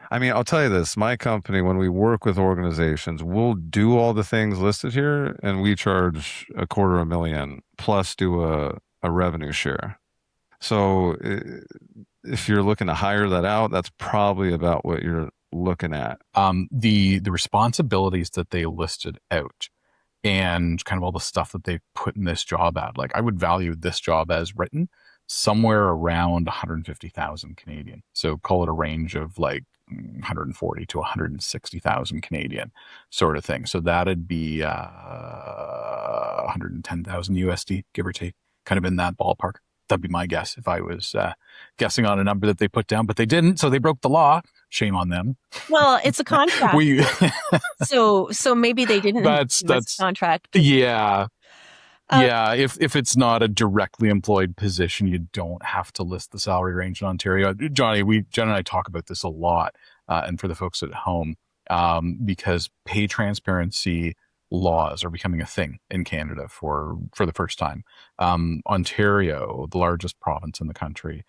I mean, I'll tell you this, my company, when we work with organizations, we'll do all the things listed here and we charge $250,000 plus do a revenue share. So if you're looking to hire that out, that's probably about what you're looking at. The responsibilities that they listed out and kind of all the stuff that they put in this job ad, like I would value this job as written somewhere around 150,000 Canadian. So call it a range of like 140 to 160,000 Canadian sort of thing. So that'd be 110,000 USD, give or take, kind of in that ballpark. That'd be my guess if I was guessing on a number that they put down, but they didn't. So they broke the law. Shame on them. Well, it's a contract. we so maybe they didn't that's contract. Yeah. Yeah, if it's not a directly employed position, you don't have to list the salary range in Ontario. Jonny, Jen and I talk about this a lot, and for the folks at home, because pay transparency laws are becoming a thing in Canada for the first time. Ontario, the largest province in the country,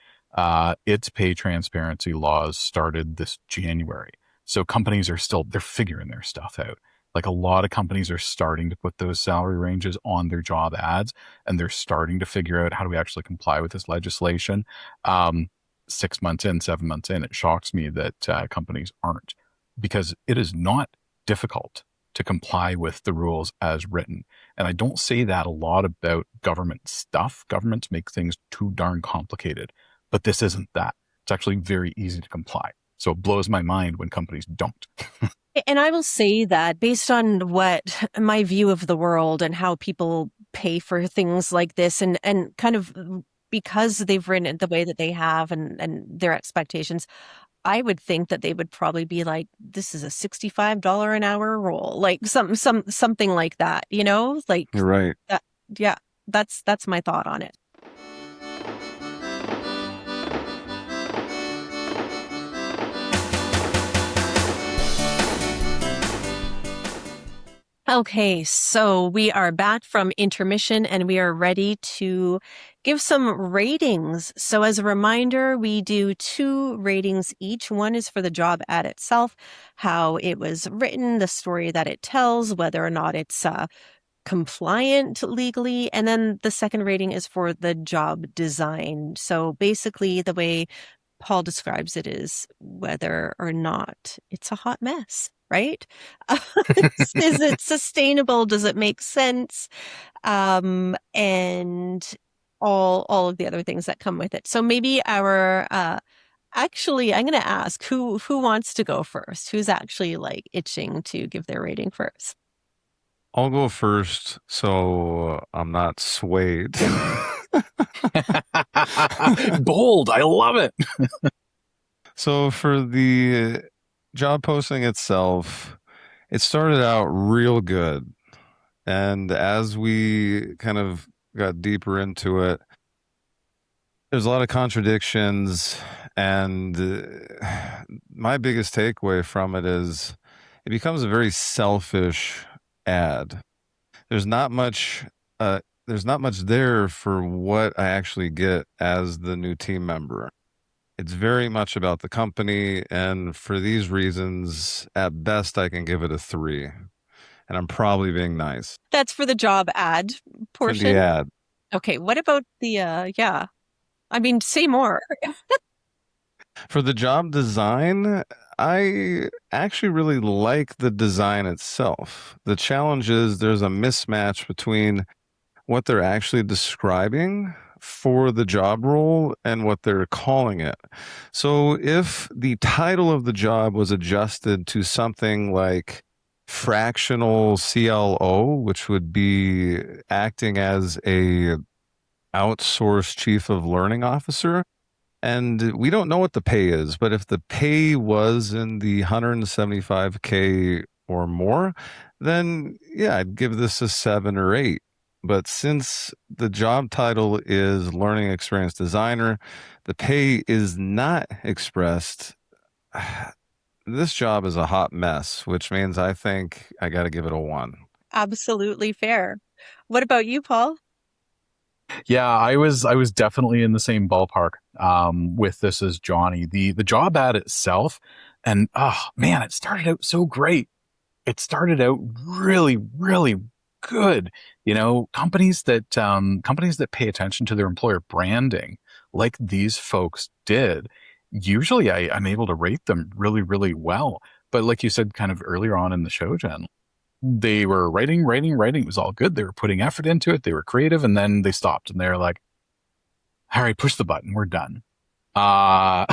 its pay transparency laws started this January. So companies they're figuring their stuff out. Like a lot of companies are starting to put those salary ranges on their job ads, and they're starting to figure out how do we actually comply with this legislation. 6 months in, 7 months in, it shocks me that companies aren't, because it is not difficult to comply with the rules as written. And I don't say that a lot about government stuff. Governments make things too darn complicated, but this isn't that. It's actually very easy to comply. So it blows my mind when companies don't. And I will say that based on what my view of the world and how people pay for things like this, and kind of because they've written it the way that they have and their expectations, I would think that they would probably be like, this is a $65 an hour role, like something like that, like You're right. that. Yeah, that's my thought on it. Okay, so we are back from intermission and we are ready to give some ratings. So as a reminder, we do 2 ratings each. One is for the job ad itself, how it was written, the story that it tells, whether or not it's compliant legally. And then the second rating is for the job design. So basically the way Paul describes it is whether or not it's a hot mess, right? Is it sustainable? Does it make sense? And all of the other things that come with it. So maybe actually, I'm going to ask who wants to go first? Who's actually like itching to give their rating first? I'll go first so I'm not swayed. Bold. I love it. So for the job posting itself, it started out real good. And as we kind of got deeper into it, there's a lot of contradictions. And my biggest takeaway from it is it becomes a very selfish ad. There's not much there's not much there for what I actually get as the new team member. It's very much about the company, and for these reasons, at best I can give it a 3. And I'm probably being nice. That's for the job ad For the portion. ad. Okay, what about the yeah. I mean, say more. For the job design, I actually really like the design itself. The challenge is there's a mismatch between what they're actually describing for the job role and what they're calling it. So if the title of the job was adjusted to something like fractional CLO, which would be acting as a outsourced chief of learning officer, and we don't know what the pay is, but if the pay was in the 175K or more, then yeah, I'd give this a 7 or 8. But since the job title is learning experience designer, the pay is not expressed. This job is a hot mess, which means I think I got to give it a 1. Absolutely fair. What about you, Paul? Yeah, I was definitely in the same ballpark with this as Jonny. The job ad itself, and oh man, it started out so great. It started out really, really good. Companies that pay attention to their employer branding, like these folks did, usually I'm able to rate them really, really well. But like you said, kind of earlier on in the show, Jen, they were writing. It was all good. They were putting effort into it. They were creative, and then they stopped and they're like, "All right, push the button. We're done." Uh,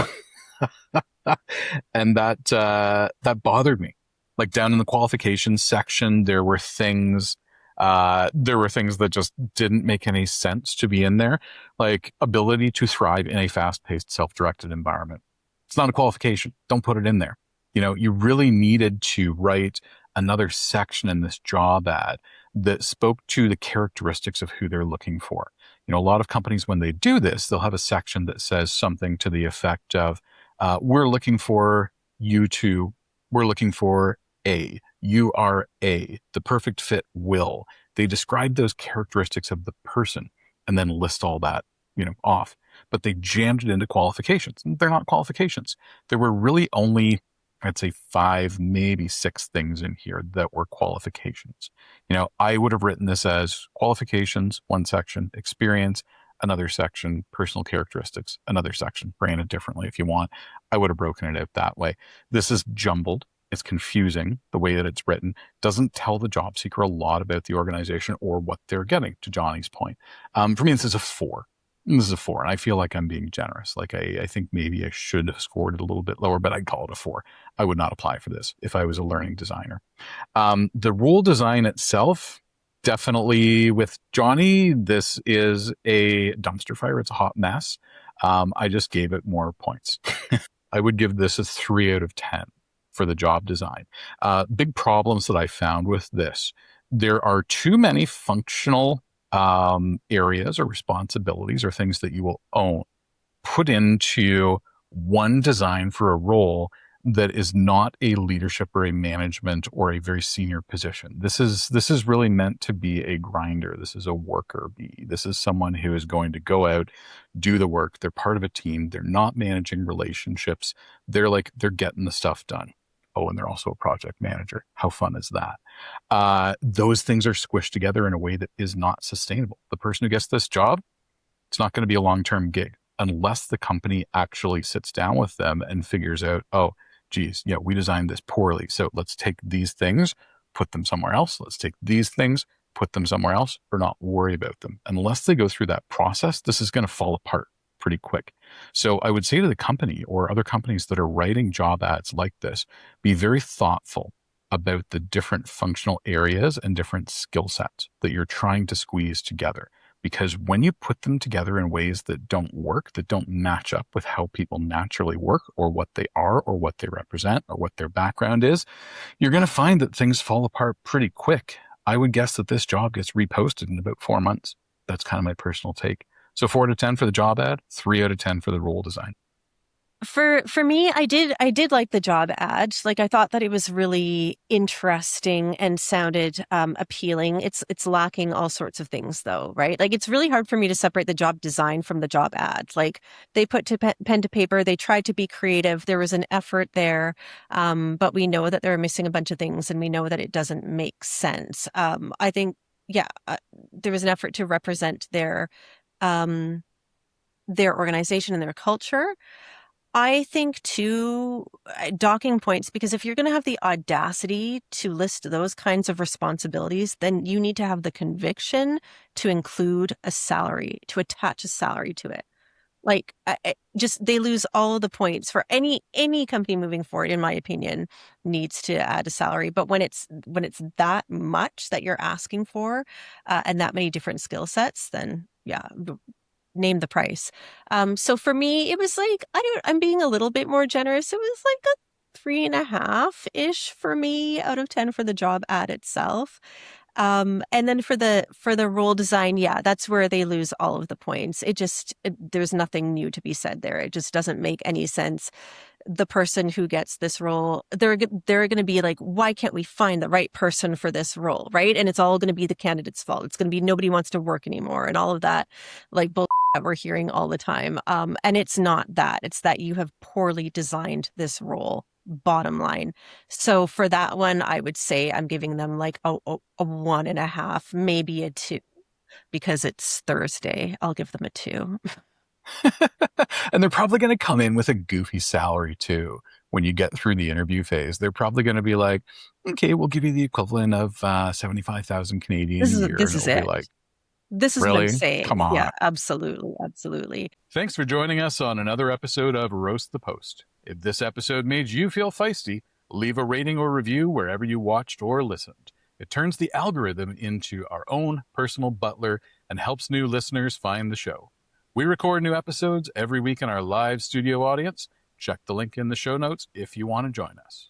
and that bothered me. Like down in the qualifications section, there were things that just didn't make any sense to be in there, like ability to thrive in a fast-paced, self-directed environment. It's not a qualification. Don't put it in there. You really needed to write another section in this job ad that spoke to the characteristics of who they're looking for. A lot of companies, when they do this, they'll have a section that says something to the effect of, we're looking for A. You are A. The perfect fit will. They describe those characteristics of the person and then list all that, off. But they jammed it into qualifications. They're not qualifications. There were really only, I'd say 5, maybe 6 things in here that were qualifications. I would have written this as qualifications, one section, experience, another section, personal characteristics, another section, branded differently if you want. I would have broken it out that way. This is jumbled. It's confusing the way that it's written. Doesn't tell the job seeker a lot about the organization or what they're getting, to Jonny's point. For me, this is a 4. This is a 4, and I feel like I'm being generous. Like I think maybe I should have scored it a little bit lower, but I'd call it a 4. I would not apply for this if I was a learning designer. The role design itself, definitely with Jonny, this is a dumpster fire. It's a hot mess. I just gave it more points. I would give this a 3 out of 10 for the job design. Big problems that I found with this. There are too many functional areas or responsibilities or things that you will own put into one design for a role that is not a leadership or a management or a very senior position. This is really meant to be a grinder. This is a worker bee. This is someone who is going to go out, do the work. They're part of a team. They're not managing relationships. They're getting the stuff done. Oh, and they're also a project manager. How fun is that? Those things are squished together in a way that is not sustainable. The person who gets this job, it's not going to be a long-term gig unless the company actually sits down with them and figures out, oh, geez, yeah, we designed this poorly. So let's take these things, put them somewhere else. Let's take these things, put them somewhere else, or not worry about them. Unless they go through that process, this is going to fall apart pretty quick. So I would say to the company or other companies that are writing job ads like this, be very thoughtful about the different functional areas and different skill sets that you're trying to squeeze together. Because when you put them together in ways that don't work, that don't match up with how people naturally work or what they are or what they represent or what their background is, you're going to find that things fall apart pretty quick. I would guess that this job gets reposted in about 4 months. That's kind of my personal take. So 4 out of 10 for the job ad, 3 out of 10 for the role design. For me, I did like the job ad. Like, I thought that it was really interesting and sounded appealing. It's lacking all sorts of things though, right? Like, it's really hard for me to separate the job design from the job ad. Like, they put pen to paper, they tried to be creative. There was an effort there, but we know that they're missing a bunch of things, and we know that it doesn't make sense. I think, there was an effort to represent their organization and their culture. I think too, docking points, because if you're going to have the audacity to list those kinds of responsibilities, then you need to have the conviction to include a salary, to attach a salary to it. Like, just, they lose all of the points for any company moving forward, in my opinion, needs to add a salary. But when it's that much that you're asking for, and that many different skill sets, then yeah, name the price. So for me, it was like, I'm being a little bit more generous. It was like a 3.5-ish for me out of 10 for the job ad itself. And then for the role design, yeah, that's where they lose all of the points. There's nothing new to be said there. It just doesn't make any sense. The person who gets this role, they're going to be like, why can't we find the right person for this role, right? And it's all going to be the candidate's fault. It's going to be nobody wants to work anymore and all of that, like, bull that we're hearing all the time. And it's not that. It's that you have poorly designed this role, bottom line. So for that one, I would say I'm giving them like a 1.5, maybe a 2, because it's Thursday. I'll give them a 2. And they're probably going to come in with a goofy salary too. When you get through the interview phase, they're probably going to be like, okay, we'll give you the equivalent of 75,000 Canadian a year. This is it. Like, this is really? what I'm saying. Come on. Yeah, absolutely. Absolutely. Thanks for joining us on another episode of Roast the Post. If this episode made you feel feisty, leave a rating or review wherever you watched or listened. It turns the algorithm into our own personal butler and helps new listeners find the show. We record new episodes every week in our live studio audience. Check the link in the show notes if you want to join us.